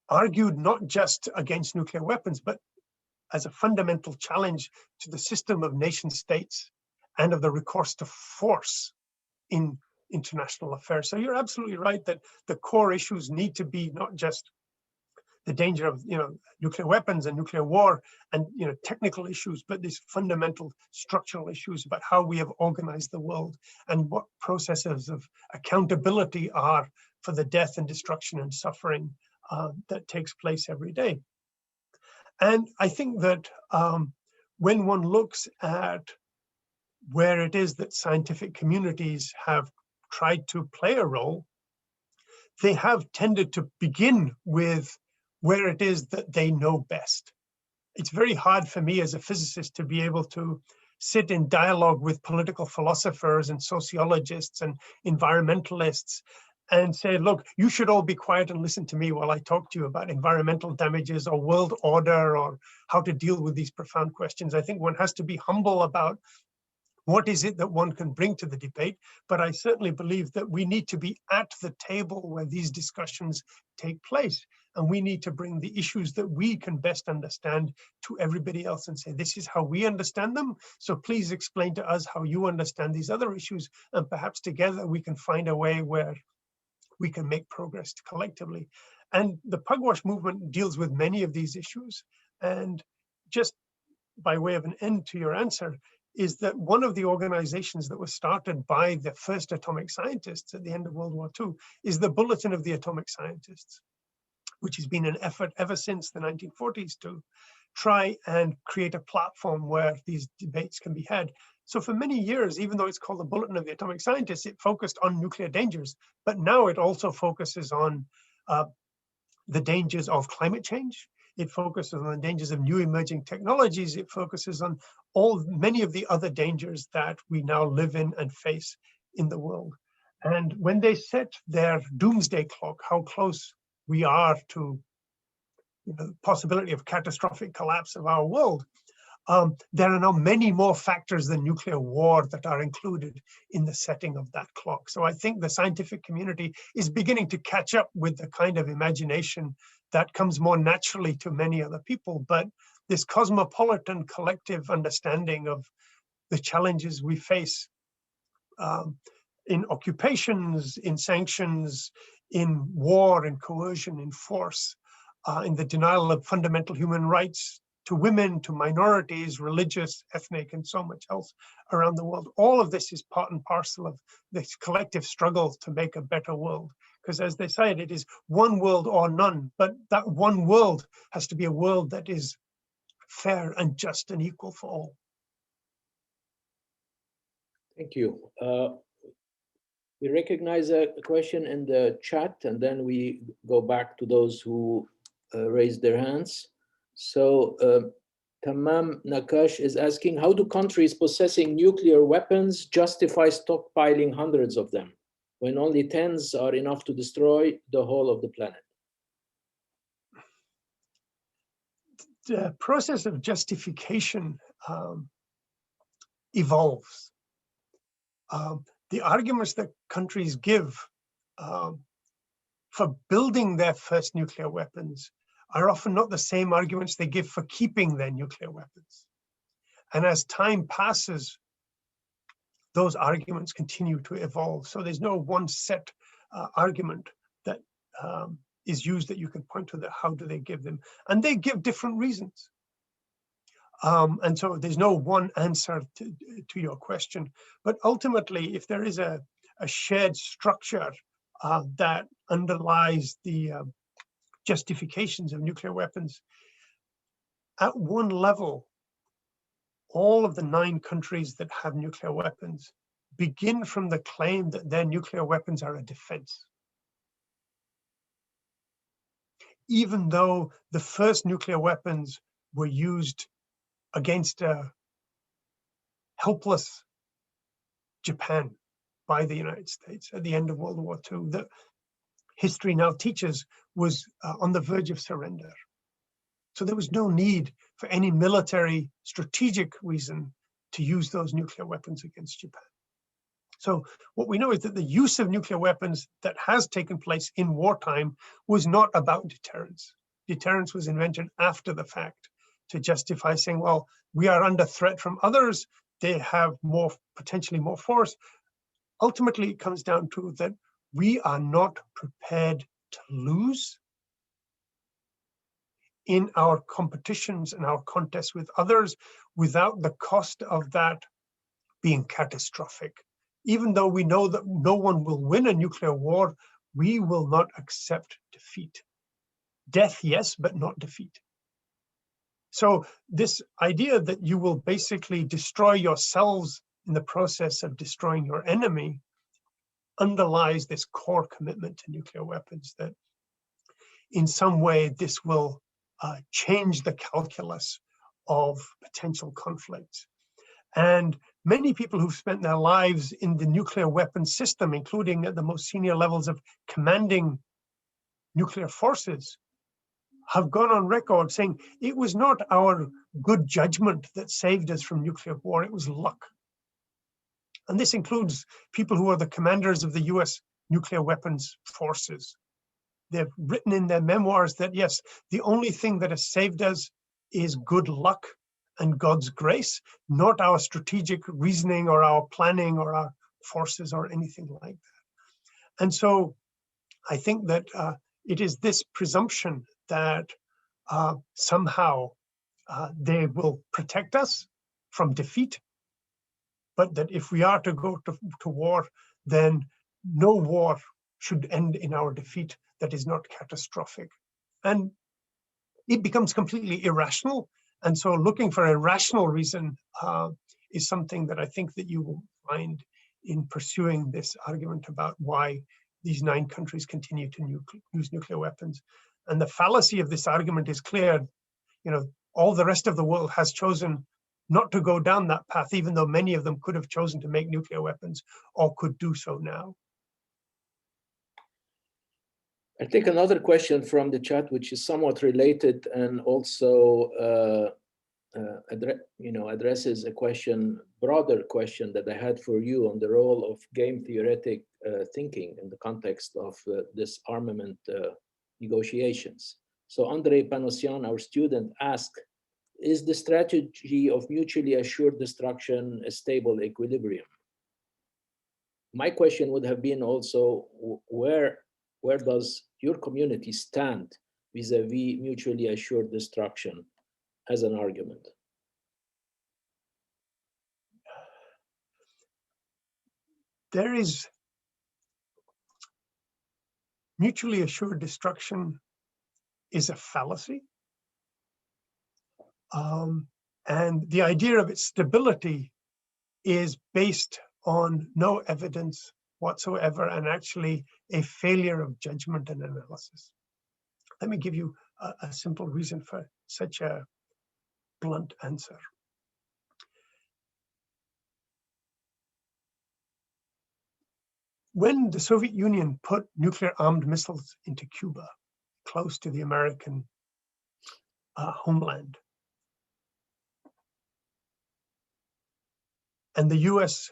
argued not just against nuclear weapons, but as a fundamental challenge to the system of nation states and of the recourse to force in international affairs. So you're absolutely right that the core issues need to be not just the danger of nuclear weapons and nuclear war and technical issues, but these fundamental structural issues about how we have organized the world and what processes of accountability are for the death and destruction and suffering that takes place every day. And I think that when one looks at where it is that scientific communities have tried to play a role, they have tended to begin with where it is that they know best. It's very hard for me as a physicist to be able to sit in dialogue with political philosophers and sociologists and environmentalists and say, look, you should all be quiet and listen to me while I talk to you about environmental damages or world order or how to deal with these profound questions. I think one has to be humble about what is it that one can bring to the debate, but I certainly believe that we need to be at the table where these discussions take place. And we need to bring the issues that we can best understand to everybody else and say, this is how we understand them. So please explain to us how you understand these other issues. And perhaps together we can find a way where we can make progress collectively. And the Pugwash movement deals with many of these issues. And just by way of an end to your answer, is that one of the organizations that was started by the first atomic scientists at the end of World War II is the Bulletin of the Atomic Scientists, which has been an effort ever since the 1940s to try and create a platform where these debates can be had. So for many years, even though it's called the Bulletin of the Atomic Scientists, it focused on nuclear dangers, but now it also focuses on the dangers of climate change. It focuses on the dangers of new emerging technologies. It focuses on many of the other dangers that we now live in and face in the world. And when they set their doomsday clock, how close we are to the possibility of catastrophic collapse of our world, there are now many more factors than nuclear war that are included in the setting of that clock. So I think the scientific community is beginning to catch up with the kind of imagination that comes more naturally to many other people. But this cosmopolitan collective understanding of the challenges we face in occupations, in sanctions, in war, in coercion, in force, in the denial of fundamental human rights to women, to minorities, religious, ethnic, and so much else around the world. All of this is part and parcel of this collective struggle to make a better world. Because as they said, it is one world or none, but that one world has to be a world that is fair and just and equal for all. Thank you. We recognize a question in the chat, and then we go back to those who raised their hands. So Tamam Nakash is asking, how do countries possessing nuclear weapons justify stockpiling hundreds of them when only tens are enough to destroy the whole of the planet? The process of justification evolves. The arguments that countries give for building their first nuclear weapons are often not the same arguments they give for keeping their nuclear weapons. And as time passes, those arguments continue to evolve. So there's no one set argument that is used that you can point to how do they give them. And they give different reasons. And so there's no one answer to your question. But ultimately, if there is a shared structure that underlies the justifications of nuclear weapons, at one level, all of the 9 countries that have nuclear weapons begin from the claim that their nuclear weapons are a defense. Even though the first nuclear weapons were used against a helpless Japan by the United States at the end of World War II, that history now teaches was on the verge of surrender. So there was no need for any military strategic reason to use those nuclear weapons against Japan. So what we know is that the use of nuclear weapons that has taken place in wartime was not about deterrence. Deterrence was invented after the fact to justify saying, well, we are under threat from others. They have potentially more force. Ultimately, it comes down to that we are not prepared to lose in our competitions and our contests with others without the cost of that being catastrophic. Even though we know that no one will win a nuclear war, we will not accept defeat. Death, yes, but not defeat. So this idea that you will basically destroy yourselves in the process of destroying your enemy underlies this core commitment to nuclear weapons, that in some way this will change the calculus of potential conflicts. And many people who've spent their lives in the nuclear weapons system, including at the most senior levels of commanding nuclear forces, have gone on record saying it was not our good judgment that saved us from nuclear war, it was luck. And this includes people who are the commanders of the US nuclear weapons forces. They've written in their memoirs that, yes, the only thing that has saved us is good luck and God's grace, not our strategic reasoning or our planning or our forces or anything like that. And so I think that it is this presumption that somehow they will protect us from defeat, but that if we are to go to war, then no war should end in our defeat that is not catastrophic. And it becomes completely irrational. And so looking for a rational reason is something that I think that you will find in pursuing this argument about why these 9 countries continue to use nuclear weapons. And the fallacy of this argument is clear. You know, all the rest of the world has chosen not to go down that path, even though many of them could have chosen to make nuclear weapons or could do so now. I'll take another question from the chat, which is somewhat related and also addresses a broader question that I had for you on the role of game theoretic thinking in the context of this armament negotiations. So Andre Panosian, our student, asked, is the strategy of mutually assured destruction a stable equilibrium? My question would have been also, where does your community stand vis-a-vis mutually assured destruction as an argument? There is mutually assured destruction is a fallacy. And the idea of its stability is based on no evidence whatsoever, and actually a failure of judgment and analysis. Let me give you a simple reason for such a blunt answer. When the Soviet Union put nuclear-armed missiles into Cuba, close to the American homeland, and the US,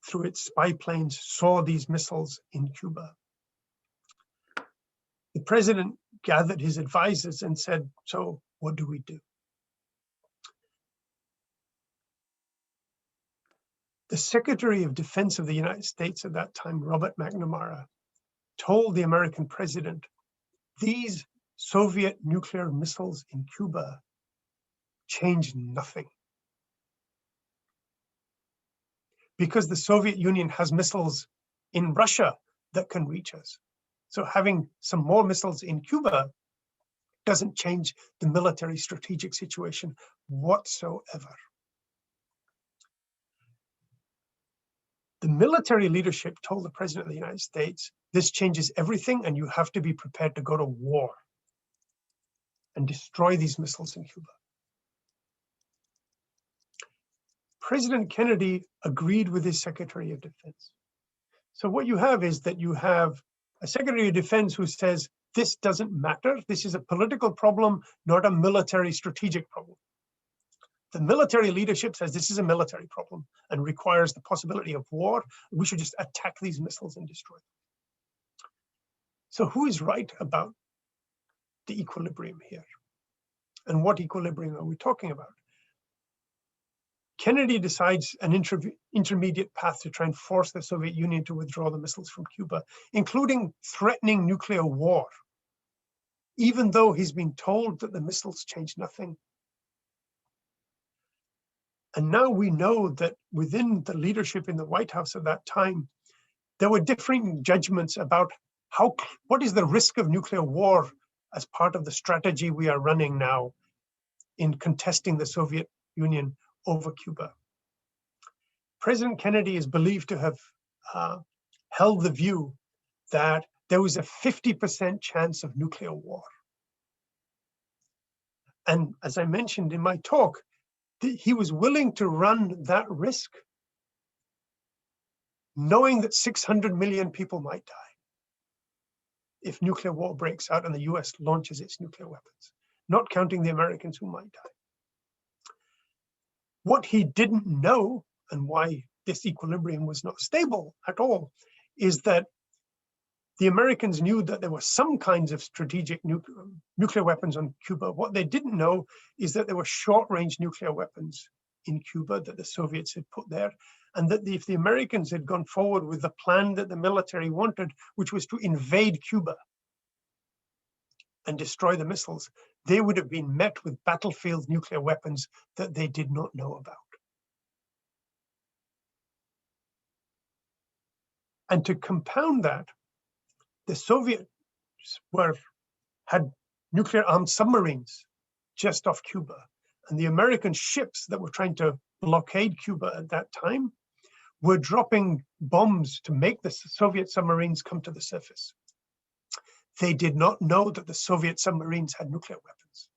through its spy planes, saw these missiles in Cuba, the president gathered his advisors and said, so what do we do? The Secretary of Defense of the United States at that time, Robert McNamara, told the American president, these Soviet nuclear missiles in Cuba change nothing, because the Soviet Union has missiles in Russia that can reach us. So having some more missiles in Cuba doesn't change the military strategic situation whatsoever. The military leadership told the President of the United States, this changes everything and you have to be prepared to go to war and destroy these missiles in Cuba. President Kennedy agreed with his Secretary of Defense. So what you have is that you have a Secretary of Defense who says, this doesn't matter. This is a political problem, not a military strategic problem. The military leadership says this is a military problem and requires the possibility of war. We should just attack these missiles and destroy them. So who is right about the equilibrium here? And what equilibrium are we talking about? Kennedy decides an intermediate path to try and force the Soviet Union to withdraw the missiles from Cuba, including threatening nuclear war, even though he's been told that the missiles change nothing. And now we know that within the leadership in the White House at that time, there were differing judgments about what is the risk of nuclear war as part of the strategy we are running now in contesting the Soviet Union over Cuba. President Kennedy is believed to have held the view that there was a 50% chance of nuclear war. And as I mentioned in my talk, he was willing to run that risk, knowing that 600 million people might die if nuclear war breaks out and the US launches its nuclear weapons, not counting the Americans who might die. What he didn't know, and why this equilibrium was not stable at all, is that the Americans knew that there were some kinds of strategic nuclear weapons on Cuba. What they didn't know is that there were short-range nuclear weapons in Cuba that the Soviets had put there, and that if the Americans had gone forward with the plan that the military wanted, which was to invade Cuba and destroy the missiles, they would have been met with battlefield nuclear weapons that they did not know about. And to compound that, the Soviets had nuclear-armed submarines just off Cuba, and the American ships that were trying to blockade Cuba at that time were dropping bombs to make the Soviet submarines come to the surface. they did not know that the Soviet submarines had nuclear weapons.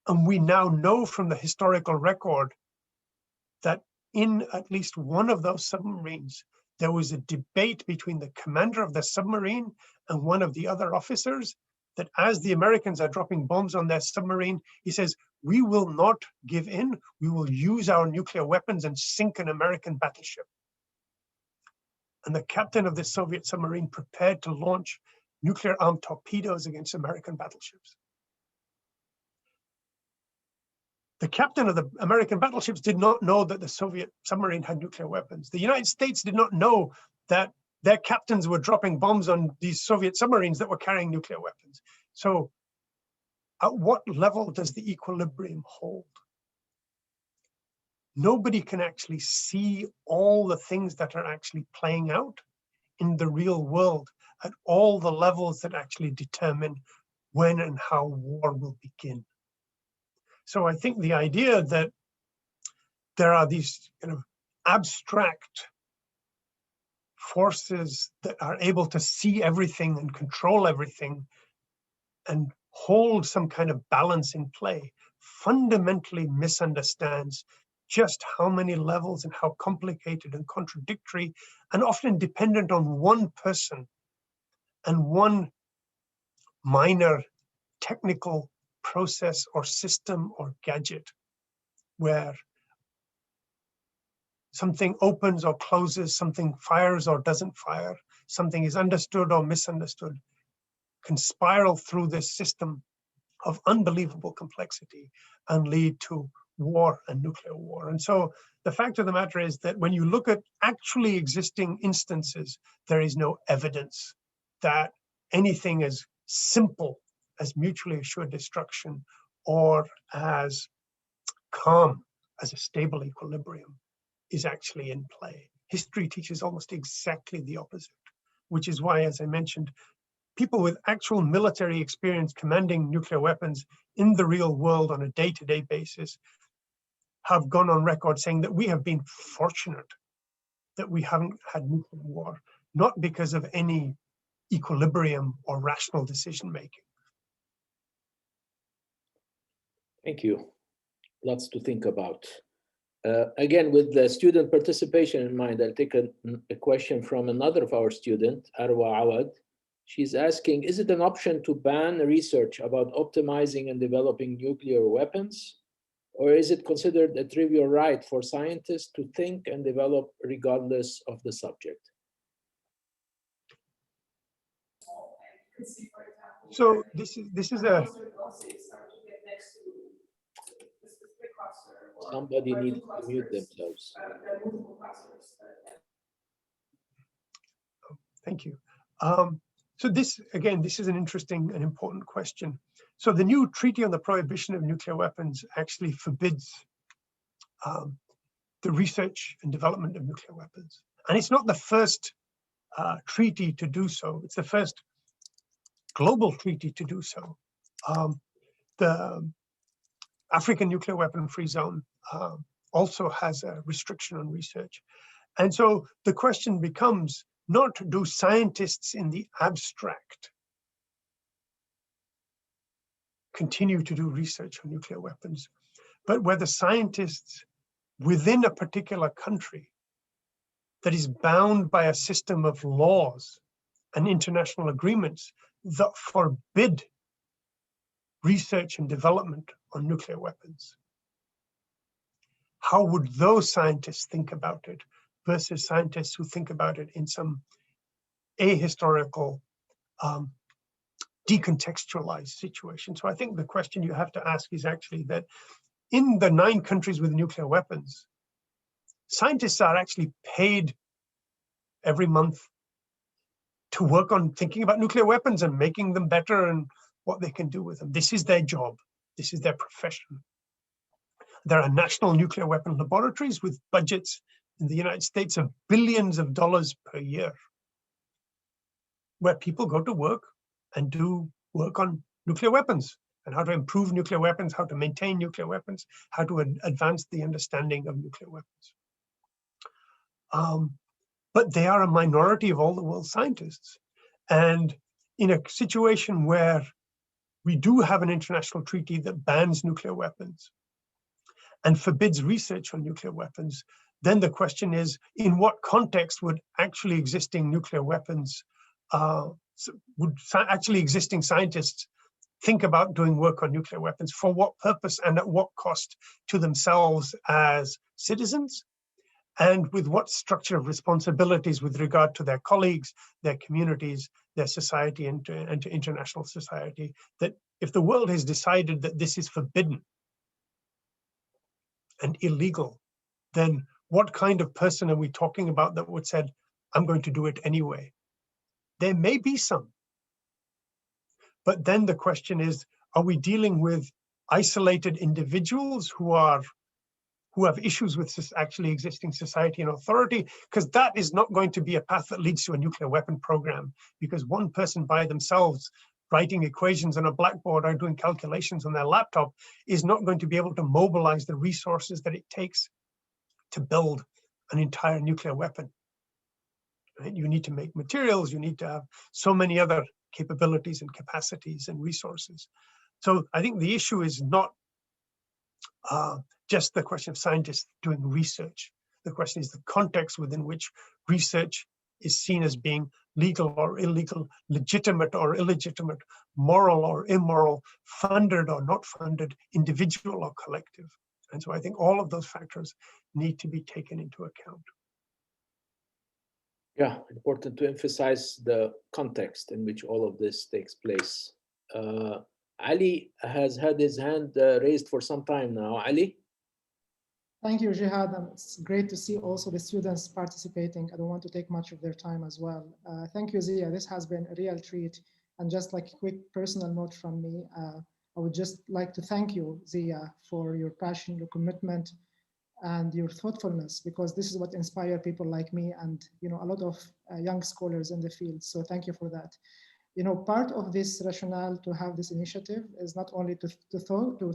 And we now know from the historical record that in at least one of those submarines, there was a debate between the commander of the submarine and one of the other officers, that as the Americans are dropping bombs on their submarine, he says, we will not give in, we will use our nuclear weapons and sink an American battleship. And the captain of the Soviet submarine prepared to launch nuclear-armed torpedoes against American battleships. The captain of the American battleships did not know that the Soviet submarine had nuclear weapons. The United States did not know that their captains were dropping bombs on these Soviet submarines that were carrying nuclear weapons. So at what level does the equilibrium hold? Nobody can actually see all the things that are actually playing out in the real world at all the levels that actually determine when and how war will begin. So I think the idea that there are these kind of abstract forces that are able to see everything and control everything and hold some kind of balance in play fundamentally misunderstands just how many levels and how complicated and contradictory and often dependent on one person and one minor technical process or system or gadget where something opens or closes, something fires or doesn't fire, something is understood or misunderstood, can spiral through this system of unbelievable complexity and lead to war and nuclear war. And so the fact of the matter is that when you look at actually existing instances, there is no evidence that anything as simple as mutually assured destruction or as calm as a stable equilibrium is actually in play. History teaches almost exactly the opposite, which is why, as I mentioned, people with actual military experience commanding nuclear weapons in the real world on a day-to-day basis have gone on record saying that we have been fortunate that we haven't had nuclear war, not because of any equilibrium or rational decision-making. Thank you. Lots to think about. Again, with the student participation in mind, I'll take a question from another of our students, Arwa Awad. She's asking, is it an option to ban research about optimizing and developing nuclear weapons? Or is it considered a trivial right for scientists to think and develop regardless of the subject? So this is a... Somebody needs to mute themselves. Thank you. So this, again, this is an interesting and important question. So the new Treaty on the Prohibition of Nuclear Weapons actually forbids the research and development of nuclear weapons. And it's not the first treaty to do so. It's the first global treaty to do so. The African Nuclear Weapon-Free Zone also has a restriction on research. And so the question becomes, not do scientists in the abstract continue to do research on nuclear weapons, but whether scientists within a particular country that is bound by a system of laws and international agreements that forbid research and development on nuclear weapons. How would those scientists think about it versus scientists who think about it in some ahistorical, decontextualized situation? So I think the question you have to ask is actually that in the 9 countries with nuclear weapons, scientists are actually paid every month to work on thinking about nuclear weapons and making them better and what they can do with them. This is their job. This is their profession. There are national nuclear weapon laboratories with budgets in the United States of billions of dollars per year, where people go to work and do work on nuclear weapons and how to improve nuclear weapons, how to maintain nuclear weapons, how to advance the understanding of nuclear weapons. But they are a minority of all the world's scientists. And in a situation where we do have an international treaty that bans nuclear weapons and forbids research on nuclear weapons, then the question is, in what context would actually existing nuclear weapons, actually existing scientists think about doing work on nuclear weapons? For what purpose and at what cost to themselves as citizens? And with what structure of responsibilities with regard to their colleagues, their communities, their society, and to international society, that if the world has decided that this is forbidden and illegal, then what kind of person are we talking about that would say, I'm going to do it anyway? There may be some. But then the question is, are we dealing with isolated individuals who have issues with actually existing society and authority? Because that is not going to be a path that leads to a nuclear weapon program, because one person by themselves writing equations on a blackboard or doing calculations on their laptop is not going to be able to mobilize the resources that it takes to build an entire nuclear weapon. Right? You need to make materials, you need to have so many other capabilities and capacities and resources. So I think the issue is not just the question of scientists doing research. The question is the context within which research is seen as being legal or illegal, legitimate or illegitimate, moral or immoral, funded or not funded, individual or collective. And so I think all of those factors need to be taken into account. Yeah, important to emphasize the context in which all of this takes place. Ali has had his hand raised for some time now. Ali? Thank you, Jihad. It's great to see also the students participating. I don't want to take much of their time as well. Thank you, Zia. This has been a real treat. And just like a quick personal note from me, I would just like to thank you, Zia, for your passion, your commitment, and your thoughtfulness, because this is what inspires people like me and a lot of young scholars in the field. So thank you for that. Part of this rationale to have this initiative is not only to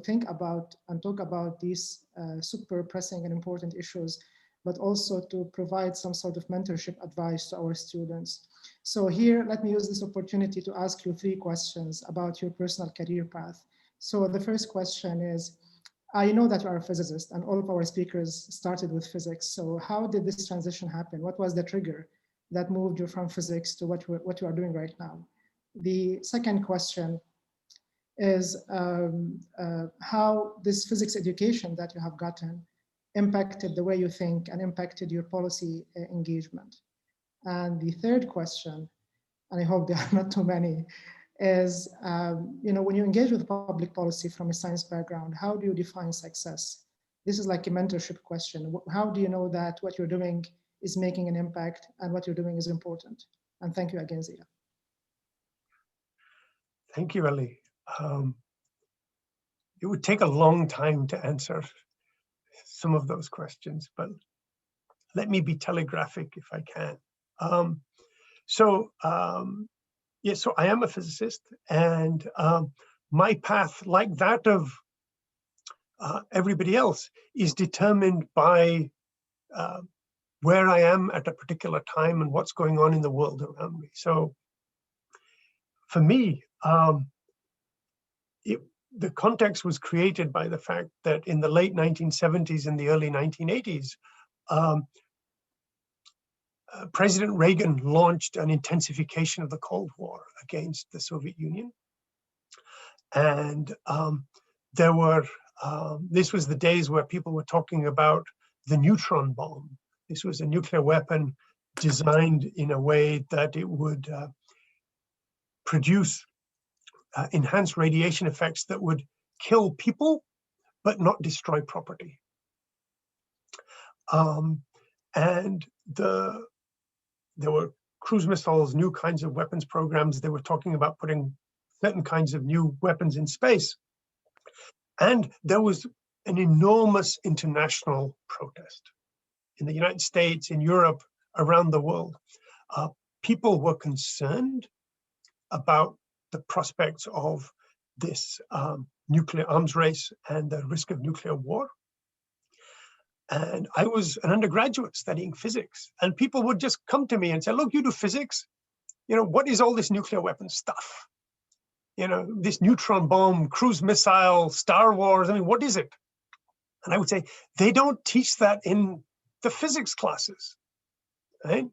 think about and talk about these super pressing and important issues, but also to provide some sort of mentorship advice to our students. So here, let me use this opportunity to ask you 3 questions about your personal career path. So the first question is, I know that you are a physicist and all of our speakers started with physics. So how did this transition happen? What was the trigger that moved you from physics to what you are doing right now? The second question is how this physics education that you have gotten impacted the way you think and impacted your policy engagement. And the third question, and I hope there are not too many, is when you engage with public policy from a science background, how do you define success? This is like a mentorship question. How do you know that what you're doing is making an impact and what you're doing is important? And thank you again, Zia. Thank you, Ali. It would take a long time to answer some of those questions, but let me be telegraphic if I can. Yes, so I am a physicist, and my path, like that of everybody else, is determined by where I am at a particular time and what's going on in the world around me. So for me, the context was created by the fact that in the late 1970s and the early 1980s, President Reagan launched an intensification of the Cold War against the Soviet Union. And this was the days where people were talking about the neutron bomb. This was a nuclear weapon designed in a way that it would produce enhanced radiation effects that would kill people, but not destroy property. And there were cruise missiles, new kinds of weapons programs. They were talking about putting certain kinds of new weapons in space. And there was an enormous international protest in the United States, in Europe, around the world. People were concerned about the prospects of this nuclear arms race and the risk of nuclear war. And I was an undergraduate studying physics, and people would just come to me and say, look, you do physics. you know, what is all this nuclear weapons stuff? You know, this neutron bomb, cruise missile, Star Wars, I mean, what is it? And I would say, they don't teach that in the physics classes, right?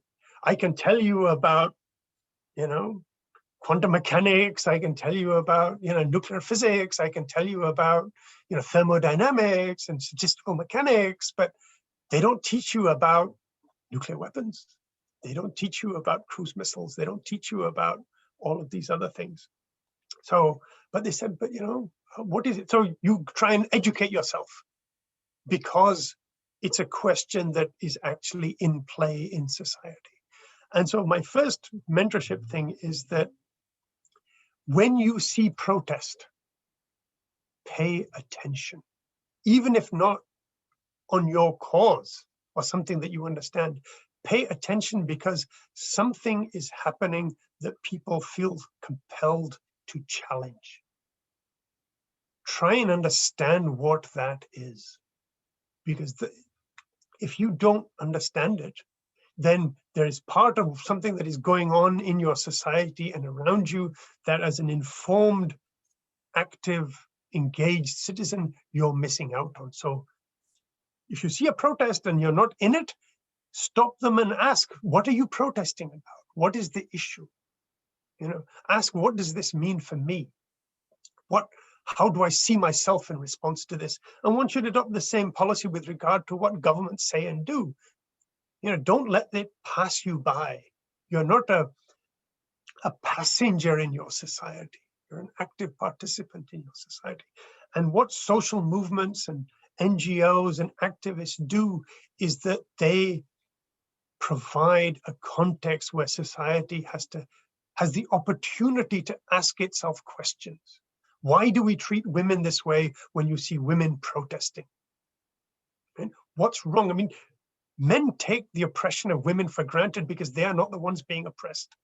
I can tell you about, you know, quantum mechanics, I can tell you about, you know, nuclear physics, I can tell you about, you know, thermodynamics and statistical mechanics, but they don't teach you about nuclear weapons. They don't teach you about cruise missiles. They don't teach you about all of these other things. So, but they said, but you know, what is it? So you try and educate yourself because it's a question that is actually in play in society. And so my first mentorship thing is that when you see protest, pay attention, even if not on your cause or something that you understand. Pay attention because something is happening that people feel compelled to challenge. Try and understand what that is, because if you don't understand it, then there is part of something that is going on in your society and around you that as an informed, active, engaged citizen, you're missing out on. So if you see a protest and you're not in it, stop them and ask, what are you protesting about? What is the issue? You know, ask, what does this mean for me? How do I see myself in response to this? And one should adopt the same policy with regard to what governments say and do. You know, don't let it pass you by. You're not a passenger in your society. You're an active participant in your society. And what social movements and NGOs and activists do is that they provide a context where society has the opportunity to ask itself questions. Why do we treat women this way when you see women protesting? And what's wrong? I mean, men take the oppression of women for granted because they are not the ones being oppressed.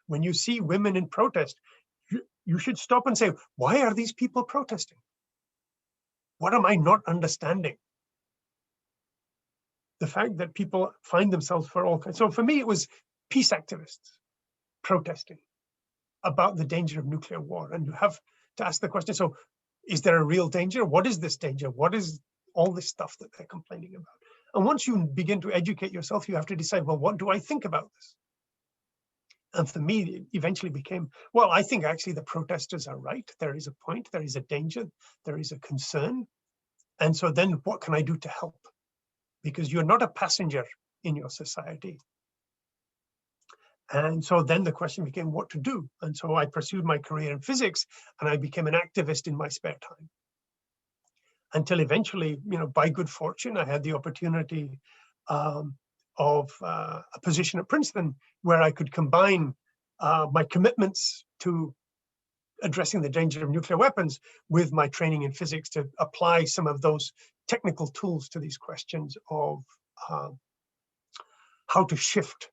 When you see women in protest, you should stop and say, why are these people protesting? What am I not understanding? The fact that people find themselves for all kinds. So for me, it was peace activists protesting about the danger of nuclear war. And you have to ask the question, so is there a real danger? What is this danger? What is all this stuff that they're complaining about? And once you begin to educate yourself, you have to decide, well, what do I think about this? And for me, it eventually became, well, I think actually the protesters are right. There is a point, there is a danger, there is a concern. And so then what can I do to help? Because you're not a passenger in your society. And so then the question became what to do. And so I pursued my career in physics and I became an activist in my spare time. Until eventually, you know, by good fortune, I had the opportunity of a position at Princeton where I could combine my commitments to addressing the danger of nuclear weapons with my training in physics to apply some of those technical tools to these questions of how to shift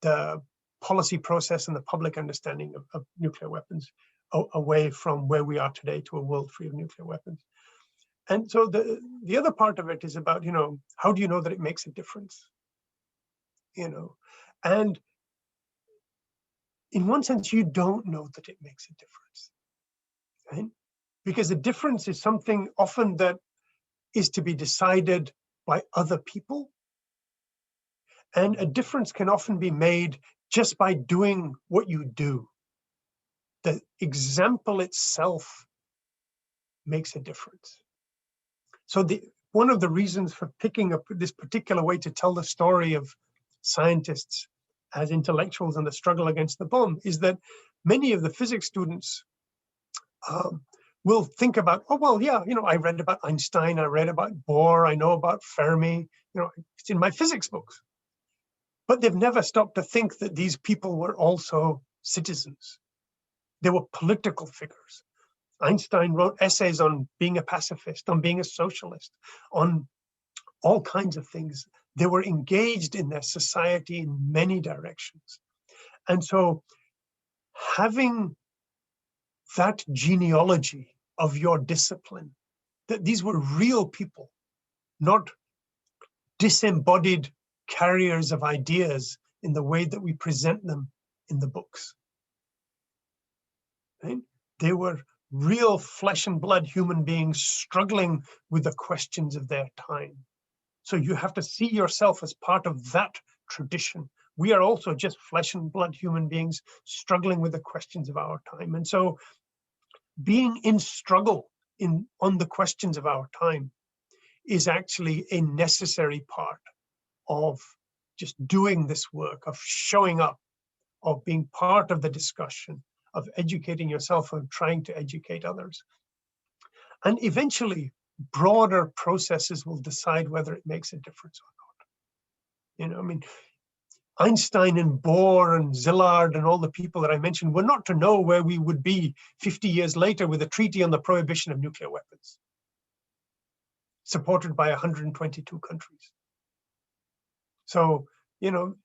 the policy process and the public understanding of nuclear weapons away from where we are today to a world free of nuclear weapons. And so the other part of it is about, you know, how do you know that it makes a difference? You know, and in one sense, you don't know that it makes a difference, right? Because the difference is something often that is to be decided by other people. And a difference can often be made just by doing what you do. The example itself makes a difference. So one of the reasons for picking up this particular way to tell the story of scientists as intellectuals and the struggle against the bomb is that many of the physics students will think about, oh, well, yeah, you know, I read about Einstein, I read about Bohr, I know about Fermi, you know, it's in my physics books. But they've never stopped to think that these people were also citizens. They were political figures. Einstein wrote essays on being a pacifist, on being a socialist, on all kinds of things. They were engaged in their society in many directions. And so having that genealogy of your discipline, that these were real people, not disembodied carriers of ideas in the way that we present them in the books. Right? They were real flesh and blood human beings struggling with the questions of their time. So you have to see yourself as part of that tradition. We are also just flesh and blood human beings struggling with the questions of our time. And so being in struggle on the questions of our time is actually a necessary part of just doing this work, of showing up, of being part of the discussion, of educating yourself and trying to educate others. And eventually, broader processes will decide whether it makes a difference or not. You know, I mean, Einstein and Bohr and Szilard and all the people that I mentioned were not to know where we would be 50 years later with a treaty on the prohibition of nuclear weapons, supported by 122 countries. So, you know,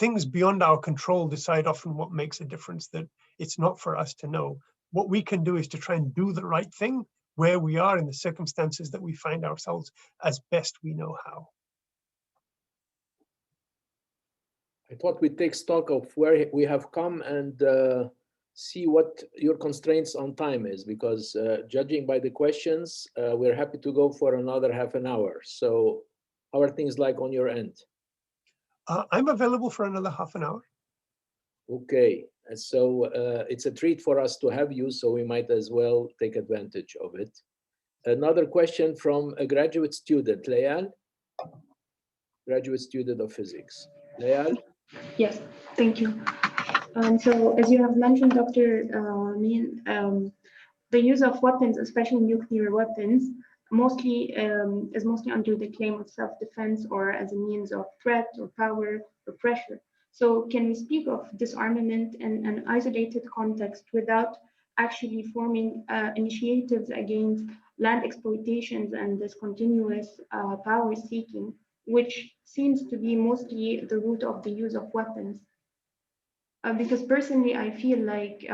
things beyond our control decide often what makes a difference, that it's not for us to know. What we can do is to try and do the right thing where we are in the circumstances that we find ourselves as best we know how. I thought we'd take stock of where we have come and see what your constraints on time is, because judging by the questions, we're happy to go for another half an hour. So how are things like on your end? I'm available for another half an hour. Okay, and so it's a treat for us to have you, so we might as well take advantage of it. Another question from a graduate student, Layal, graduate student of physics. Layal? Yes, thank you. So as you have mentioned, Dr. Mian, the use of weapons, especially nuclear weapons, is mostly under the claim of self-defense or as a means of threat or power or pressure. So can we speak of disarmament in an isolated context without actually forming initiatives against land exploitations and this continuous power seeking, which seems to be mostly the root of the use of weapons? Because personally, I feel like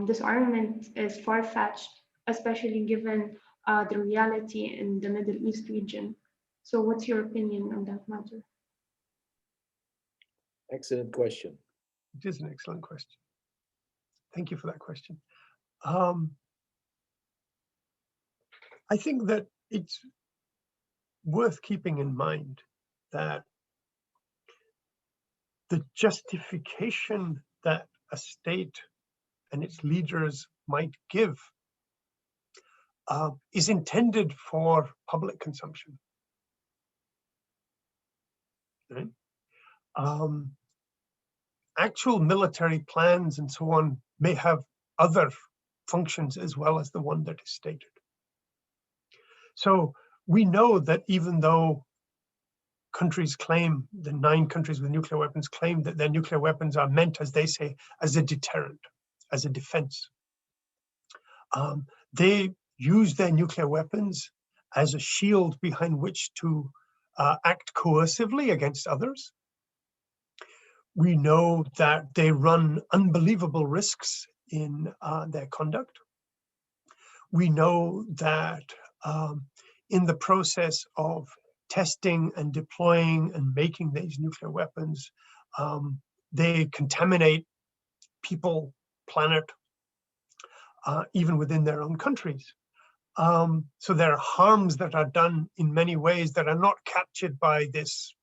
disarmament is far-fetched, especially given the reality in the Middle East region. So what's your opinion on that matter? Excellent question. It is an excellent question. Thank you for that question. I think that it's worth keeping in mind that the justification that a state and its leaders might give is intended for public consumption. Right? Actual military plans and so on may have other functions as well as the one that is stated. So we know that even though countries claim, the 9 countries with nuclear weapons claim that their nuclear weapons are meant, as they say, as a deterrent, as a defense. They use their nuclear weapons as a shield behind which to act coercively against others. We know that they run unbelievable risks in their conduct. We know that in the process of testing and deploying and making these nuclear weapons, they contaminate people, planet, even within their own countries. So there are harms that are done in many ways that are not captured by this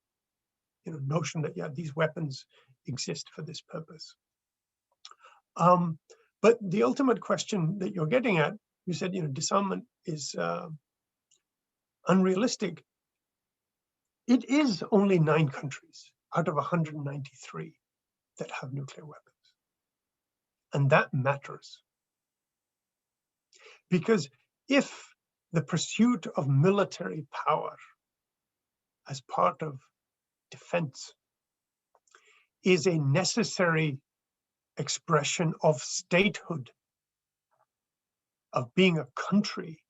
notion that, yeah, these weapons exist for this purpose. But the ultimate question that you're getting at, you said, disarmament is unrealistic. It is only 9 countries out of 193 that have nuclear weapons. And that matters. Because if the pursuit of military power as part of defense is a necessary expression of statehood, of being a country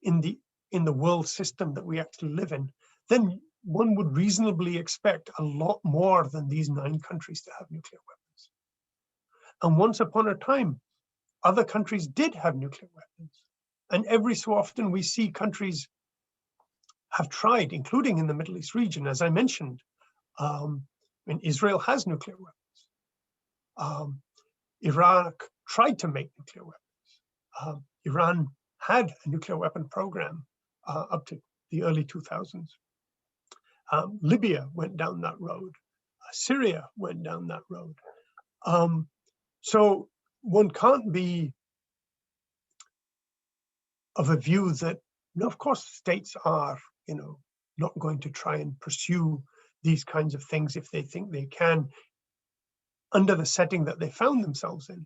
in the world system that we actually live in, then one would reasonably expect a lot more than these 9 countries to have nuclear weapons. And once upon a time, other countries did have nuclear weapons. And every so often we see countries have tried, including in the Middle East region, as I mentioned. Israel has nuclear weapons. Iraq tried to make nuclear weapons. Iran had a nuclear weapon program up to the early 2000s. Libya went down that road. Syria went down that road. So one can't be of a view that, no, of course, states are, not going to try and pursue these kinds of things if they think they can under the setting that they found themselves in.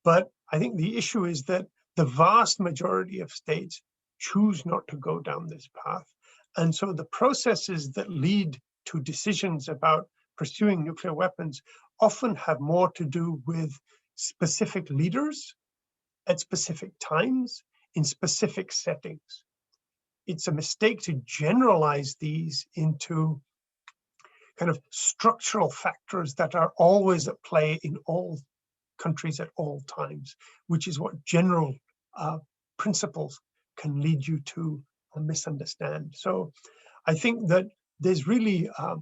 But I think the issue is that the vast majority of states choose not to go down this path. And so the processes that lead to decisions about pursuing nuclear weapons often have more to do with specific leaders at specific times in specific settings. It's a mistake to generalize these into kind of structural factors that are always at play in all countries at all times, which is what general principles can lead you to misunderstand. So I think that there's really a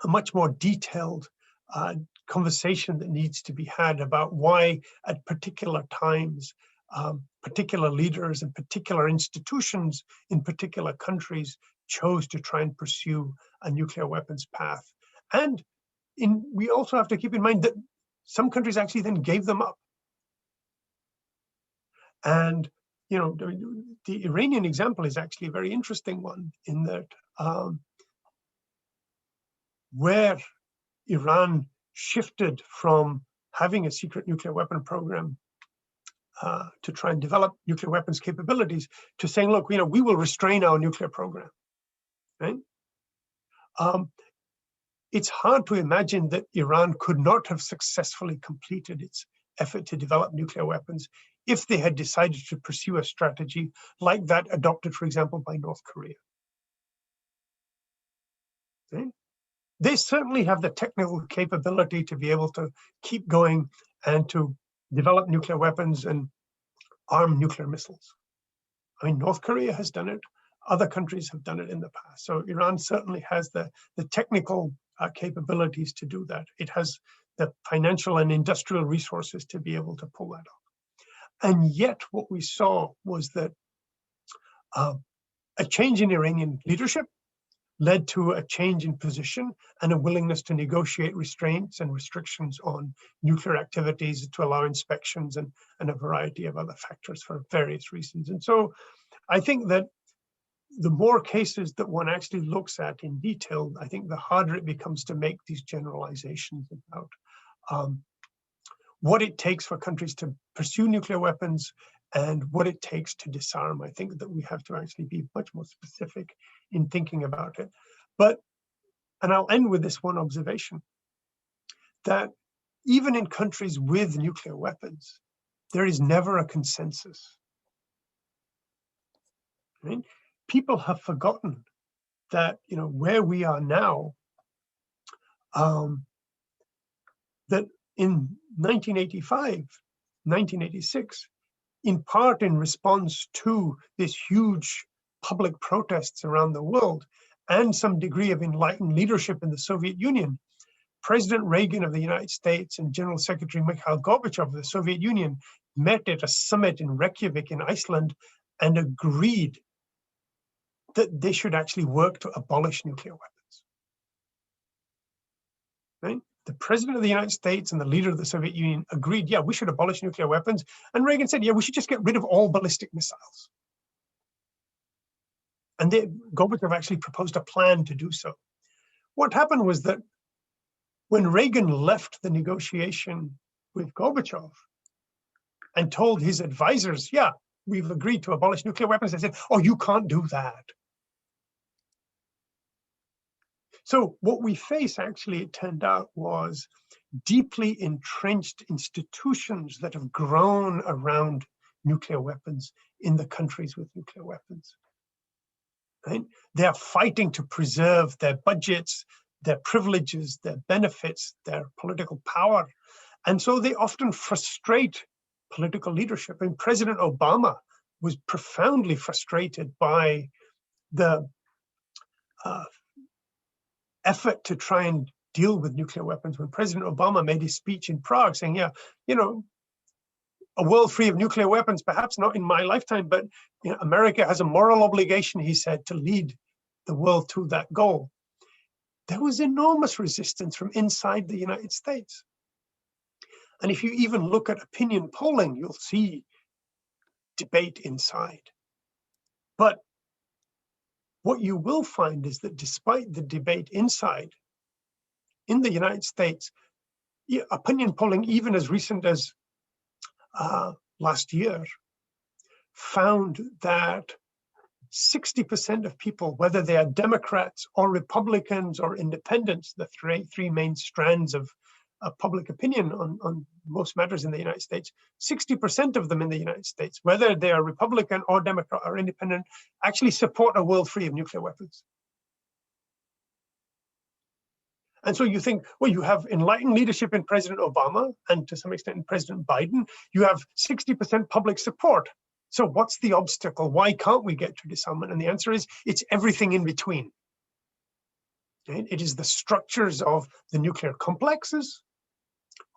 much more detailed conversation that needs to be had about why at particular times, particular leaders and particular institutions in particular countries chose to try and pursue a nuclear weapons path. And we also have to keep in mind that some countries actually then gave them up. And the Iranian example is actually a very interesting one in that where Iran shifted from having a secret nuclear weapon program to try and develop nuclear weapons capabilities to saying, look, we will restrain our nuclear program, right? It's hard to imagine that Iran could not have successfully completed its effort to develop nuclear weapons if they had decided to pursue a strategy like that adopted, for example, by North Korea. Okay? They certainly have the technical capability to be able to keep going and to develop nuclear weapons and arm nuclear missiles. I mean, North Korea has done it. Other countries have done it in the past. So Iran certainly has the technical capabilities to do that. It has the financial and industrial resources to be able to pull that off. And yet what we saw was that a change in Iranian leadership led to a change in position and a willingness to negotiate restraints and restrictions on nuclear activities to allow inspections and a variety of other factors for various reasons. And so I think that the more cases that one actually looks at in detail, I think the harder it becomes to make these generalizations about what it takes for countries to pursue nuclear weapons and what it takes to disarm. I think that we have to actually be much more specific in thinking about it. And I'll end with this one observation, that even in countries with nuclear weapons, there is never a consensus. Right? People have forgotten that, where we are now, that in 1985, 1986, in part in response to this huge public protests around the world and some degree of enlightened leadership in the Soviet Union, President Reagan of the United States and General Secretary Mikhail Gorbachev of the Soviet Union met at a summit in Reykjavik in Iceland and agreed that they should actually work to abolish nuclear weapons. Right? The president of the United States and the leader of the Soviet Union agreed, yeah, we should abolish nuclear weapons. And Reagan said, yeah, we should just get rid of all ballistic missiles. And Gorbachev actually proposed a plan to do so. What happened was that when Reagan left the negotiation with Gorbachev and told his advisors, yeah, we've agreed to abolish nuclear weapons, they said, oh, you can't do that. So what we face, actually, it turned out, was deeply entrenched institutions that have grown around nuclear weapons in the countries with nuclear weapons. Right? They are fighting to preserve their budgets, their privileges, their benefits, their political power. And so they often frustrate political leadership. And President Obama was profoundly frustrated by the effort to try and deal with nuclear weapons. When President Obama made his speech in Prague saying, yeah, you know, a world free of nuclear weapons, perhaps not in my lifetime, but you know, America has a moral obligation, he said, to lead the world to that goal. There was enormous resistance from inside the United States. And if you even look at opinion polling, you'll see debate inside. But what you will find is that despite the debate inside, in the United States, opinion polling, even as recent as last year, found that 60% of people, whether they are Democrats or Republicans or independents, the three main strands of public opinion on most matters in the United States, 60% of them in the United States, whether they are Republican or Democrat or independent, actually support a world free of nuclear weapons. And so you think, well, you have enlightened leadership in President Obama and to some extent in President Biden, you have 60% public support. So what's the obstacle? Why can't we get to disarmament? And the answer is, it's everything in between. Right? It is the structures of the nuclear complexes,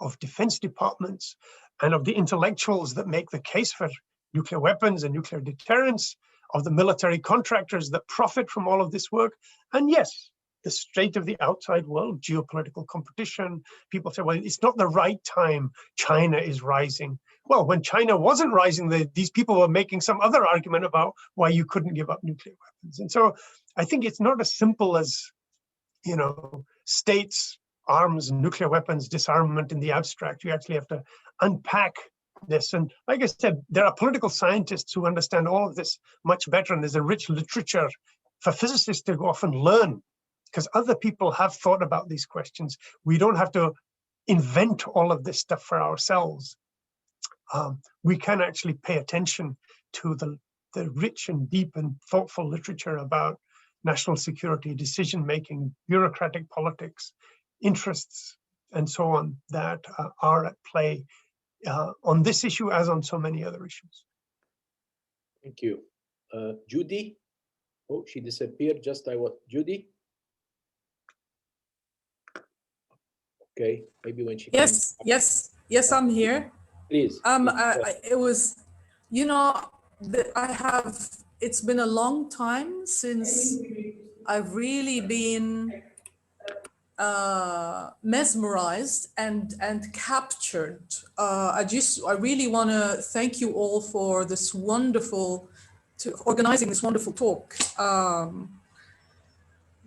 of defense departments, and of the intellectuals that make the case for nuclear weapons and nuclear deterrence, of the military contractors that profit from all of this work. And yes, the state of the outside world, geopolitical competition. People say, well, it's not the right time. China is rising. Well, when China wasn't rising, these people were making some other argument about why you couldn't give up nuclear weapons. And so I think it's not as simple as, you know, states, arms, nuclear weapons, disarmament in the abstract. You actually have to unpack this. And like I said, there are political scientists who understand all of this much better. And there's a rich literature for physicists to often learn, because other people have thought about these questions. We don't have to invent all of this stuff for ourselves. We can actually pay attention to the rich and deep and thoughtful literature about national security, decision-making, bureaucratic politics, interests, and so on that are at play on this issue as on so many other issues. Thank you. Judy? Oh, she disappeared just Judy? Okay, maybe when she Yes, yes, I'm here. Please. It was, you know, it's been a long time since I've really been mesmerized and captured. I really want to thank you all for this organizing this wonderful talk.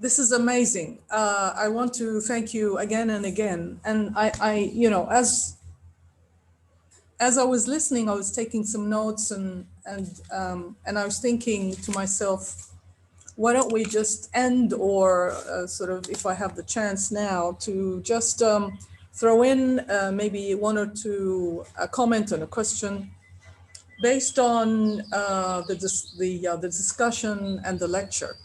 This is amazing. I want to thank you again and again. And I you know, as I was listening, I was taking some notes and I was thinking to myself, why don't we just end, or sort of, if I have the chance now, to just throw in maybe one or two comment and a question based on the discussion and the lecture.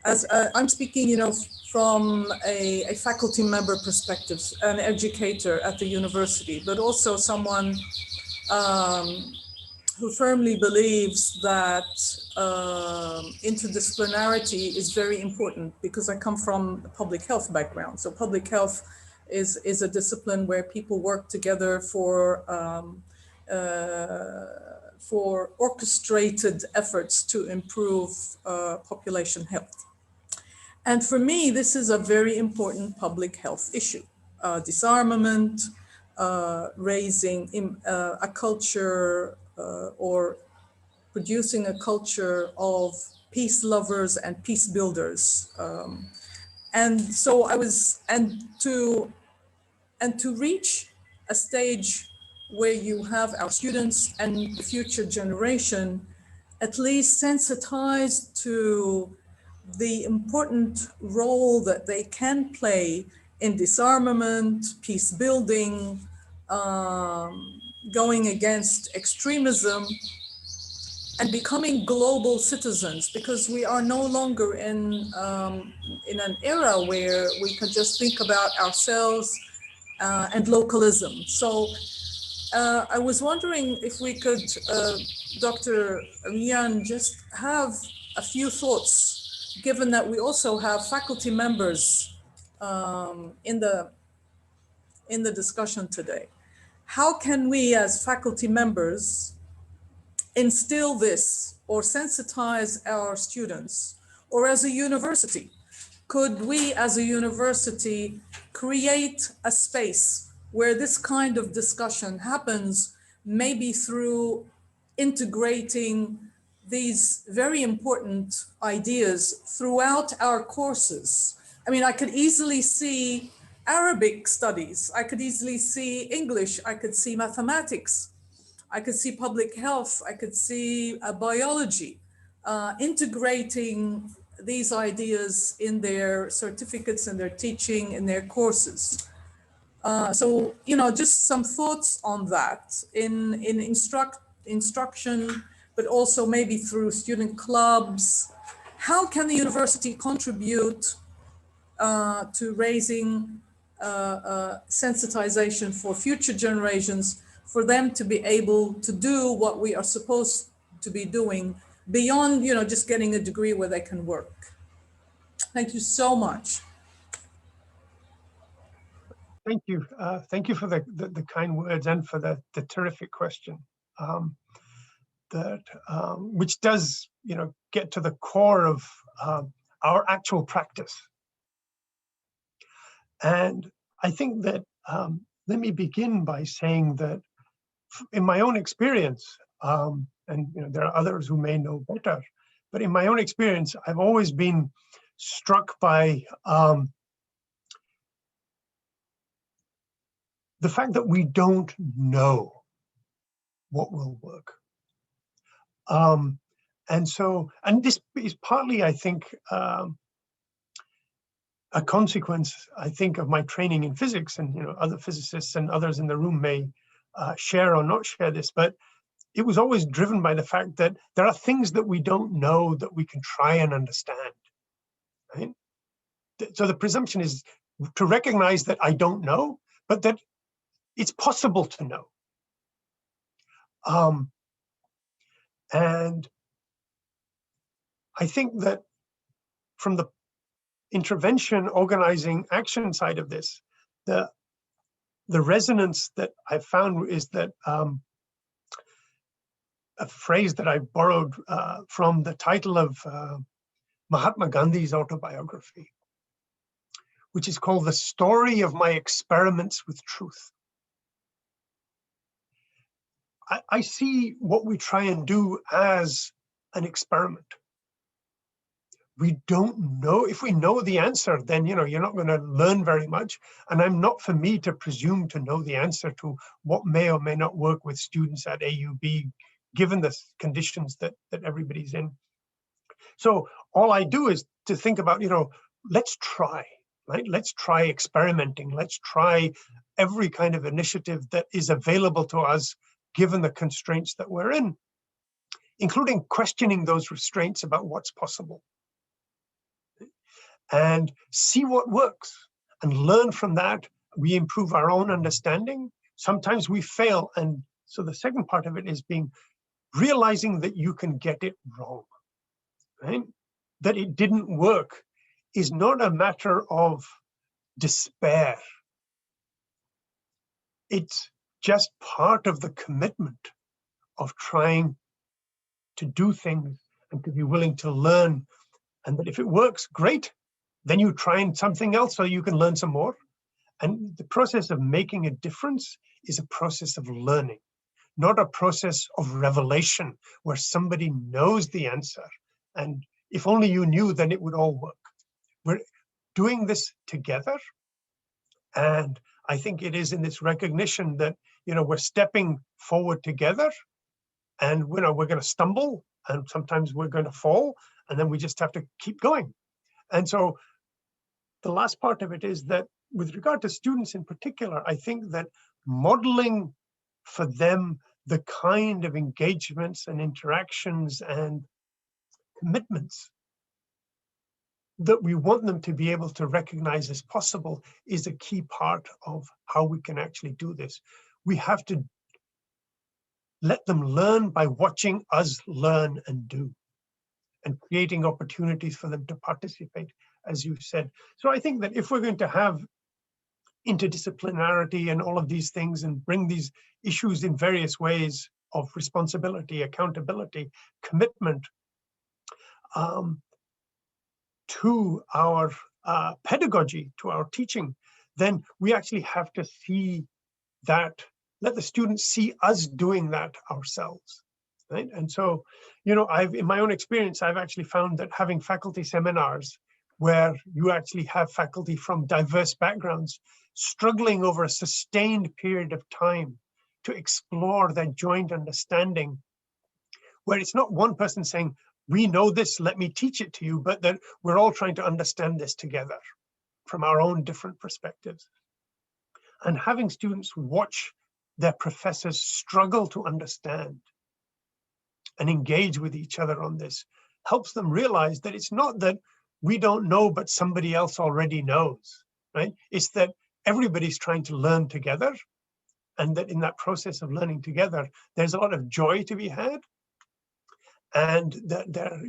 As I'm speaking, you know, from a faculty member perspective, an educator at the university, but also someone who firmly believes that interdisciplinarity is very important, because I come from a public health background. So public health is a discipline where people work together for orchestrated efforts to improve population health. And for me, this is a very important public health issue. Disarmament, raising a culture or producing a culture of peace lovers and peace builders. And so to reach a stage where you have our students and the future generation at least sensitized to the important role that they can play in disarmament, peace building, going against extremism, and becoming global citizens, because we are no longer in an era where we can just think about ourselves and localism. So I was wondering if we could, Dr. Mian, just have a few thoughts, given that we also have faculty members in the discussion today. How can we as faculty members instill this or sensitize our students, or as a university? Could we as a university create a space where this kind of discussion happens, maybe through integrating these very important ideas throughout our courses? I mean, I could easily see Arabic studies, I could easily see English, I could see mathematics, I could see public health, I could see biology, integrating these ideas in their certificates, in their teaching, in their courses. So, you know, just some thoughts on that in instruction, but also maybe through student clubs. How can the university contribute to raising sensitization for future generations, for them to be able to do what we are supposed to be doing beyond, you know, just getting a degree where they can work? Thank you so much. Thank you. Thank you for the kind words and for the terrific question. Which does, you know, get to the core of our actual practice. And I think that, let me begin by saying that in my own experience, and you know, there are others who may know better, but in my own experience, I've always been struck by the fact that we don't know what will work. And this is partly, I think, a consequence, I think, of my training in physics, and you know, other physicists and others in the room may share or not share this, but it was always driven by the fact that there are things that we don't know that we can try and understand, right? So the presumption is to recognize that I don't know, but that it's possible to know. And I think that from the intervention, organizing, action side of this, the resonance that I found is that a phrase that I borrowed from the title of Mahatma Gandhi's autobiography, which is called The Story of My Experiments with Truth. I see what we try and do as an experiment. We don't know. If we know the answer, then you know, you're not going to learn very much. And I'm not for me to presume to know the answer to what may or may not work with students at AUB, given the conditions that everybody's in. So all I do is to think about, you know, let's try, right? Let's try experimenting. Let's try every kind of initiative that is available to us, given the constraints that we're in, including questioning those restraints about what's possible. And see what works and learn from that. We improve our own understanding. Sometimes we fail. And so the second part of it is realizing that you can get it wrong, right? That it didn't work is not a matter of despair. It's just part of the commitment of trying to do things and to be willing to learn. And that if it works, great. Then you try something else so you can learn some more. And the process of making a difference is a process of learning, not a process of revelation where somebody knows the answer. And if only you knew, then it would all work. We're doing this together. And I think it is in this recognition that, you know, we're stepping forward together, and you know, we're going to stumble, and sometimes we're going to fall, and then we just have to keep going. And so the last part of it is that with regard to students in particular, I think that modeling for them the kind of engagements and interactions and commitments that we want them to be able to recognize as possible is a key part of how we can actually do this. We have to let them learn by watching us learn and do, and creating opportunities for them to participate as you said. So I think that if we're going to have interdisciplinarity and all of these things and bring these issues in various ways of responsibility, accountability, commitment to our pedagogy, to our teaching, then we actually have to see that, let the students see us doing that ourselves, right? And so, you know, in my own experience, I've actually found that having faculty seminars where you actually have faculty from diverse backgrounds struggling over a sustained period of time to explore their joint understanding, where it's not one person saying, we know this, let me teach it to you, but that we're all trying to understand this together from our own different perspectives. And having students watch their professors struggle to understand and engage with each other on this helps them realize that it's not that we don't know, but somebody else already knows, right? It's that everybody's trying to learn together, and that in that process of learning together, there's a lot of joy to be had. And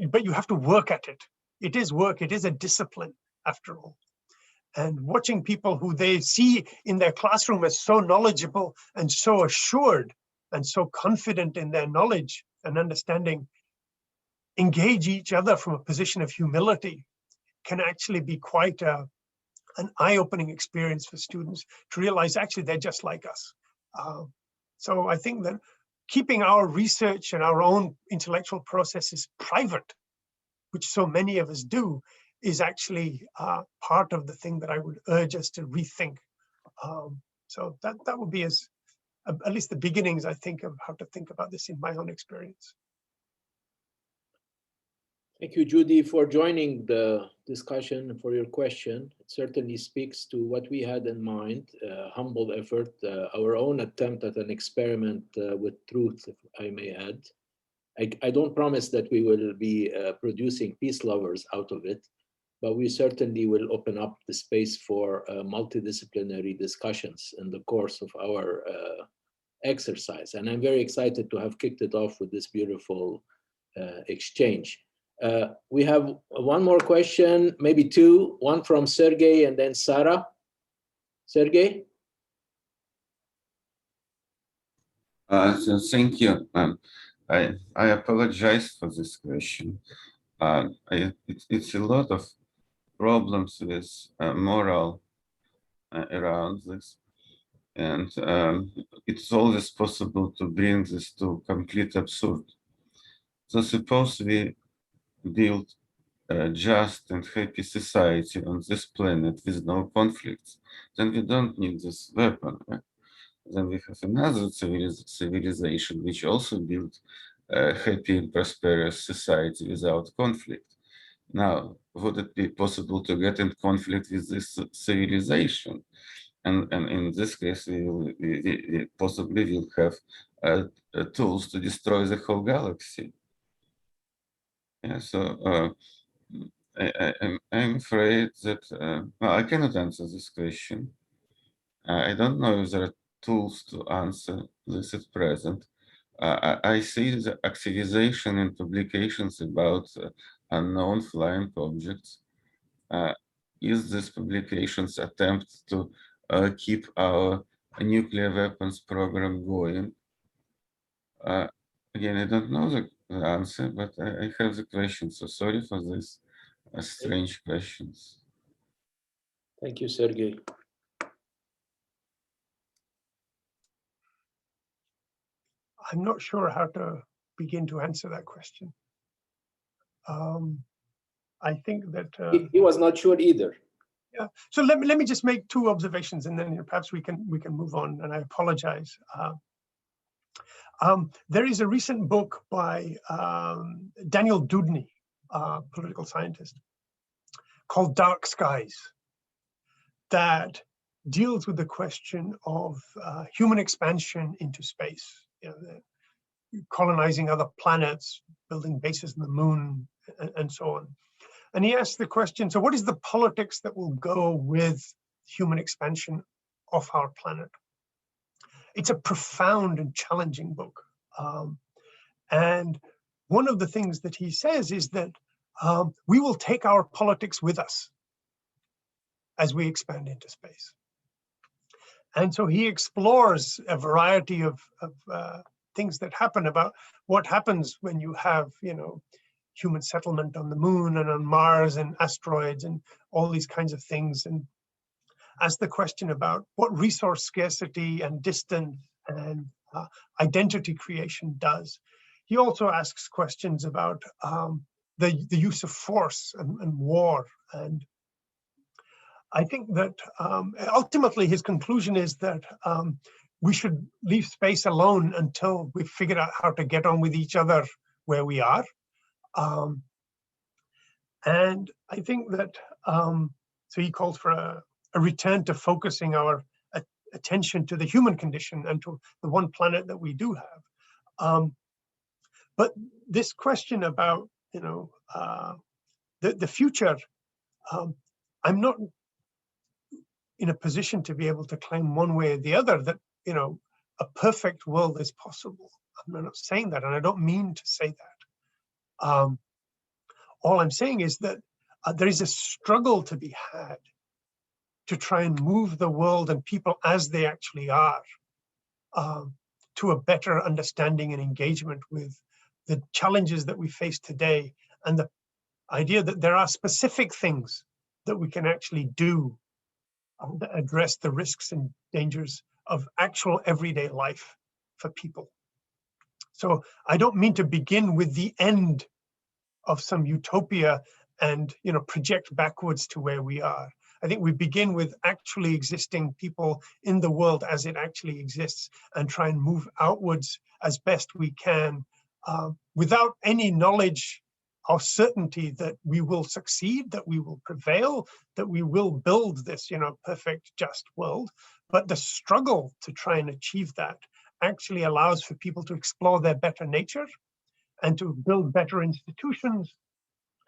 but you have to work at it. It is work, it is a discipline after all. And watching people who they see in their classroom as so knowledgeable and so assured and so confident in their knowledge and understanding, engage each other from a position of humility can actually be quite an eye-opening experience for students to realize actually they're just like us. So I think that keeping our research and our own intellectual processes private, which so many of us do, is actually part of the thing that I would urge us to rethink. So that would be at least the beginnings, I think, of how to think about this in my own experience. Thank you, Judy, for joining the discussion and for your question. It certainly speaks to what we had in mind, humble effort, our own attempt at an experiment with truth, if I may add. I don't promise that we will be producing peace lovers out of it, but we certainly will open up the space for multidisciplinary discussions in the course of our exercise. And I'm very excited to have kicked it off with this beautiful exchange. We have one more question, maybe two, one from Sergey and then Sarah. Sergey? So thank you. I apologize for this question. It's a lot of problems with moral around this. And it's always possible to bring this to complete absurd. So suppose we build a just and happy society on this planet with no conflicts, then we don't need this weapon. Right? Then we have another civilization which also built a happy and prosperous society without conflict. Now, would it be possible to get in conflict with this civilization? And in this case, we possibly will have tools to destroy the whole galaxy. Yeah, so I'm afraid that well, I cannot answer this question. I don't know if there are tools to answer this at present. I see the activization in publications about unknown flying objects. Is this publications attempt to keep our nuclear weapons program going? Again, I don't know the answer, but I have the question. So sorry for this strange questions. Thank you, Sergey. I'm not sure how to begin to answer that question. I think that He was not sure either. yeah. So let me just make two observations, and then perhaps we can move on. And I apologize. There is a recent book by Daniel Dudney, a political scientist, called Dark Skies, that deals with the question of human expansion into space, you know, colonizing other planets, building bases in the moon, and so on. And he asked the question, so what is the politics that will go with human expansion of our planet? It's a profound and challenging book. And one of the things that he says is that we will take our politics with us. as we expand into space. And so he explores a variety of things that happen about what happens when you have, human settlement on the moon and on Mars and asteroids and all these kinds of things, and asks the question about what resource scarcity and distance and identity creation does. He also asks questions about the use of force and war. And I think that ultimately his conclusion is that we should leave space alone until we've figured out how to get on with each other where we are. And I think that, so he calls for a return to focusing our attention to the human condition and to the one planet that we do have. But this question about, the future, I'm not in a position to be able to claim one way or the other that, a perfect world is possible. I'm not saying that, and I don't mean to say that. All I'm saying is that there is a struggle to be had to try and move the world and people as they actually are to a better understanding and engagement with the challenges that we face today, and the idea that there are specific things that we can actually do that address the risks and dangers of actual everyday life for people. So I don't mean to begin with the end of some utopia and project backwards to where we are. I think we begin with actually existing people in the world as it actually exists, and try and move outwards as best we can, without any knowledge or certainty that we will succeed, that we will prevail, that we will build this perfect, just world. But the struggle to try and achieve that actually allows for people to explore their better nature and to build better institutions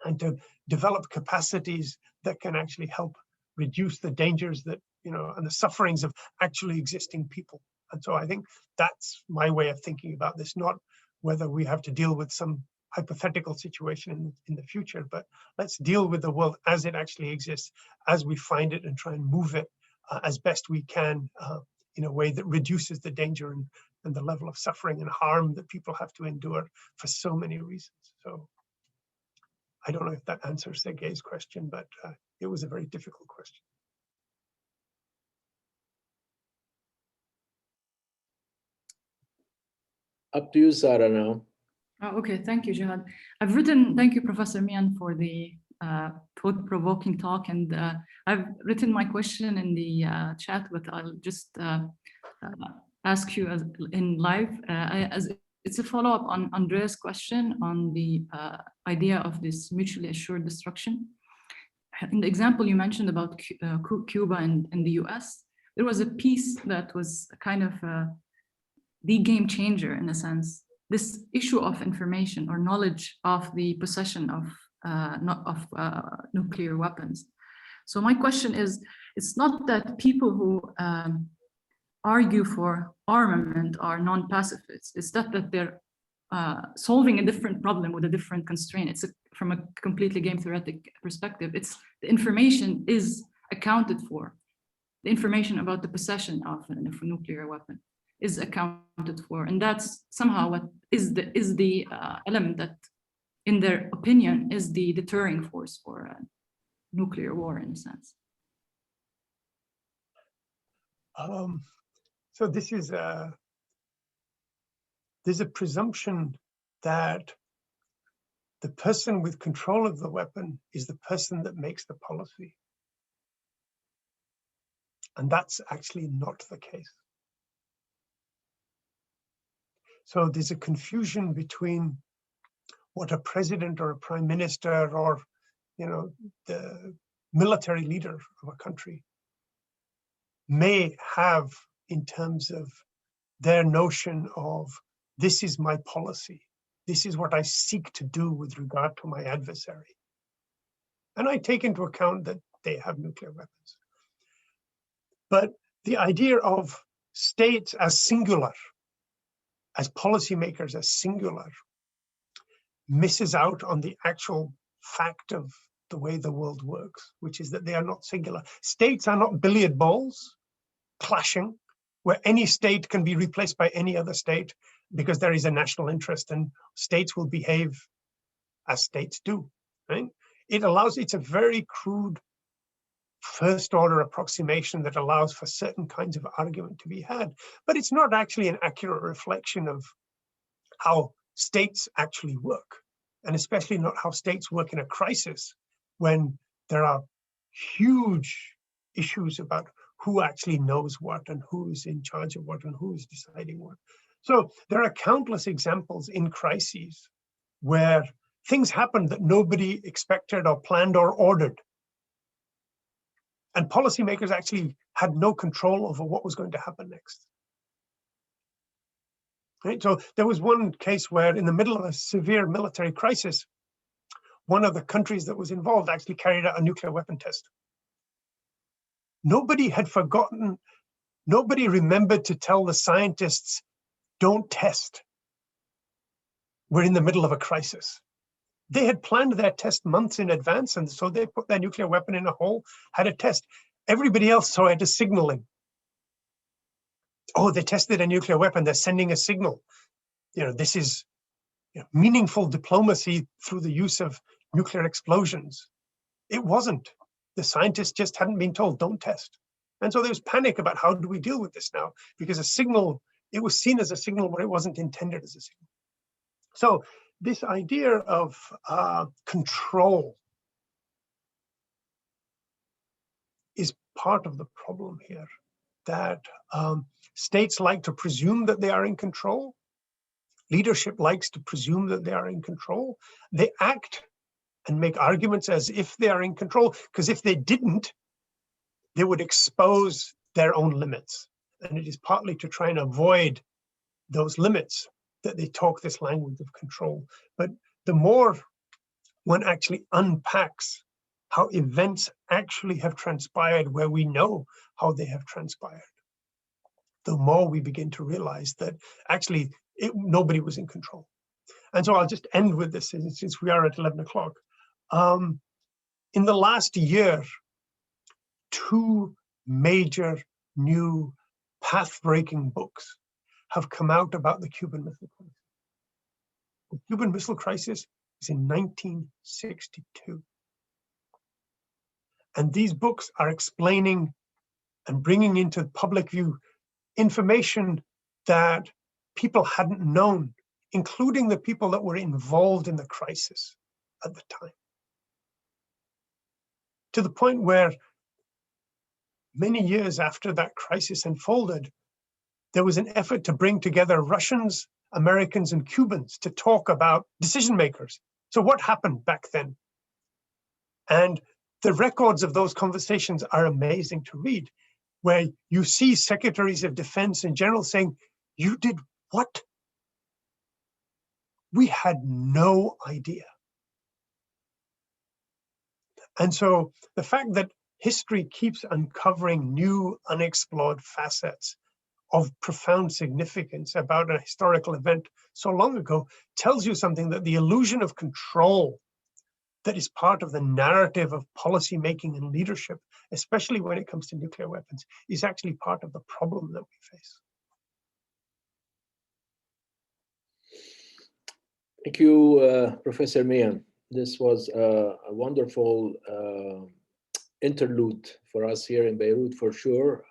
and to develop capacities that can actually help reduce the dangers that, and the sufferings of actually existing people. And so I think that's my way of thinking about this, not whether we have to deal with some hypothetical situation in the future, but let's deal with the world as it actually exists, as we find it, and try and move it as best we can in a way that reduces the danger and the level of suffering and harm that people have to endure for so many reasons. So I don't know if that answers Sergei's question, but it was a very difficult question. Up to you, Sarah, now. Oh, okay, thank you, Jihad. Thank you, Professor Mian, for the thought-provoking talk. And I've written my question in the chat, but I'll just ask you in live. As it's a follow-up on Andrea's question on the idea of this mutually assured destruction. In the example you mentioned about Cuba and the US, there was a piece that was kind of the game changer in a sense. This issue of information or knowledge of the possession of nuclear weapons. So my question is, it's not that people who argue for armament are non-pacifists. It's that they're solving a different problem with a different constraint. It's from a completely game theoretic perspective. It's the information is accounted for. The information about the possession of a nuclear weapon is accounted for, and that's somehow what is the element that, in their opinion, is the deterring force for a nuclear war, in a sense. So this is there's a presumption that the person with control of the weapon is the person that makes the policy, and that's actually not the case. So there's a confusion between what a president or a prime minister or, the military leader of a country may have in terms of their notion of, this is my policy. This is what I seek to do with regard to my adversary. And I take into account that they have nuclear weapons. But the idea of states as singular, as policymakers as singular, misses out on the actual fact of the way the world works, which is that they are not singular. States are not billiard balls clashing, where any state can be replaced by any other state because there is a national interest and states will behave as states do, right? It's a very crude first order approximation that allows for certain kinds of argument to be had, but it's not actually an accurate reflection of how states actually work, and especially not how states work in a crisis when there are huge issues about who actually knows what and who is in charge of what and who is deciding what. So there are countless examples in crises where things happen that nobody expected or planned or ordered. And policymakers actually had no control over what was going to happen next. Right? So there was one case where in the middle of a severe military crisis, one of the countries that was involved actually carried out a nuclear weapon test. Nobody had forgotten, nobody remembered to tell the scientists, don't test. We're in the middle of a crisis. They had planned their test months in advance, and so they put their nuclear weapon in a hole, had a test. Everybody else saw it as signaling. Oh, they tested a nuclear weapon, they're sending a signal. This is meaningful diplomacy through the use of nuclear explosions. It wasn't. The scientists just hadn't been told, don't test. And so there was panic about how do we deal with this now? Because a signal, it was seen as a signal, but it wasn't intended as a signal. So this idea of control is part of the problem here, that states like to presume that they are in control. Leadership likes to presume that they are in control. They act and make arguments as if they are in control, because if they didn't, they would expose their own limits. And it is partly to try and avoid those limits that they talk this language of control. But the more one actually unpacks how events actually have transpired where we know how they have transpired, the more we begin to realize that actually nobody was in control. And so I'll just end with this since we are at 11 o'clock. In the last year, two major new path-breaking books have come out about the Cuban Missile Crisis. The Cuban Missile Crisis is in 1962. And these books are explaining and bringing into public view information that people hadn't known, including the people that were involved in the crisis at the time. To the point where many years after that crisis unfolded, there was an effort to bring together Russians, Americans, and Cubans to talk about decision makers. So what happened back then? And the records of those conversations are amazing to read, where you see secretaries of defense and generals saying, you did what? We had no idea. And so the fact that history keeps uncovering new unexplored facets of profound significance about a historical event so long ago tells you something, that the illusion of control that is part of the narrative of policymaking and leadership, especially when it comes to nuclear weapons, is actually part of the problem that we face. Thank you, Professor Mian. This was a wonderful interlude for us here in Beirut, for sure.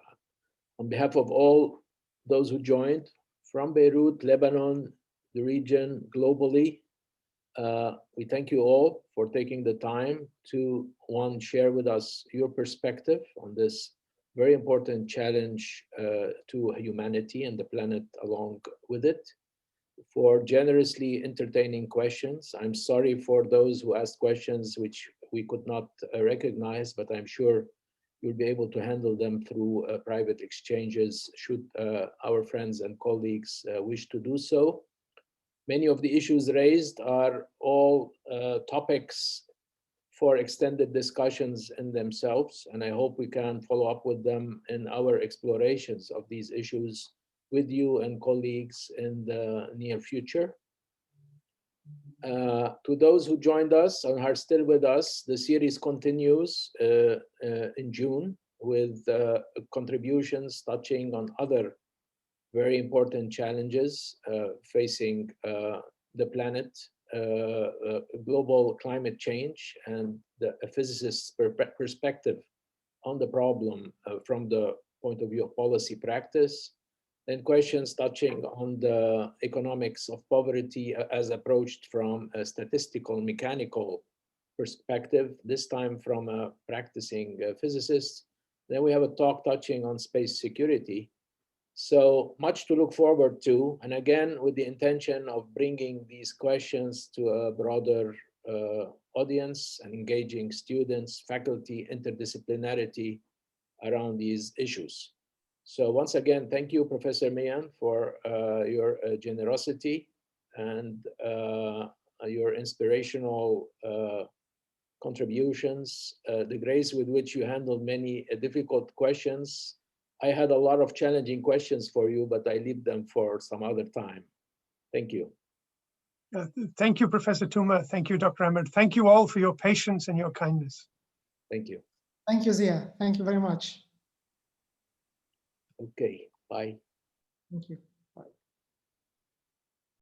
On behalf of all those who joined from Beirut, Lebanon, the region, globally, we thank you all for taking the time to, one, share with us your perspective on this very important challenge to humanity and the planet along with it, for generously entertaining questions. I'm sorry for those who asked questions which we could not recognize, but I'm sure you'll be able to handle them through private exchanges should our friends and colleagues wish to do so. Many of the issues raised are all topics for extended discussions in themselves, and I hope we can follow up with them in our explorations of these issues with you and colleagues in the near future. To those who joined us and are still with us, the series continues in June with contributions touching on other very important challenges facing the planet, global climate change, and a physicist's perspective on the problem from the point of view of policy practice, and questions touching on the economics of poverty as approached from a statistical, mechanical perspective, this time from a practicing physicist. Then we have a talk touching on space security. So much to look forward to. And again, with the intention of bringing these questions to a broader audience and engaging students, faculty, interdisciplinarity around these issues. So once again, thank you, Professor Mian, for your generosity and your inspirational contributions, the grace with which you handled many difficult questions. I had a lot of challenging questions for you, but I leave them for some other time. Thank you. Thank you, Professor Touma. Thank you, Dr. Ahmed. Thank you all for your patience and your kindness. Thank you. Thank you, Zia. Thank you very much. Okay, bye. Thank you.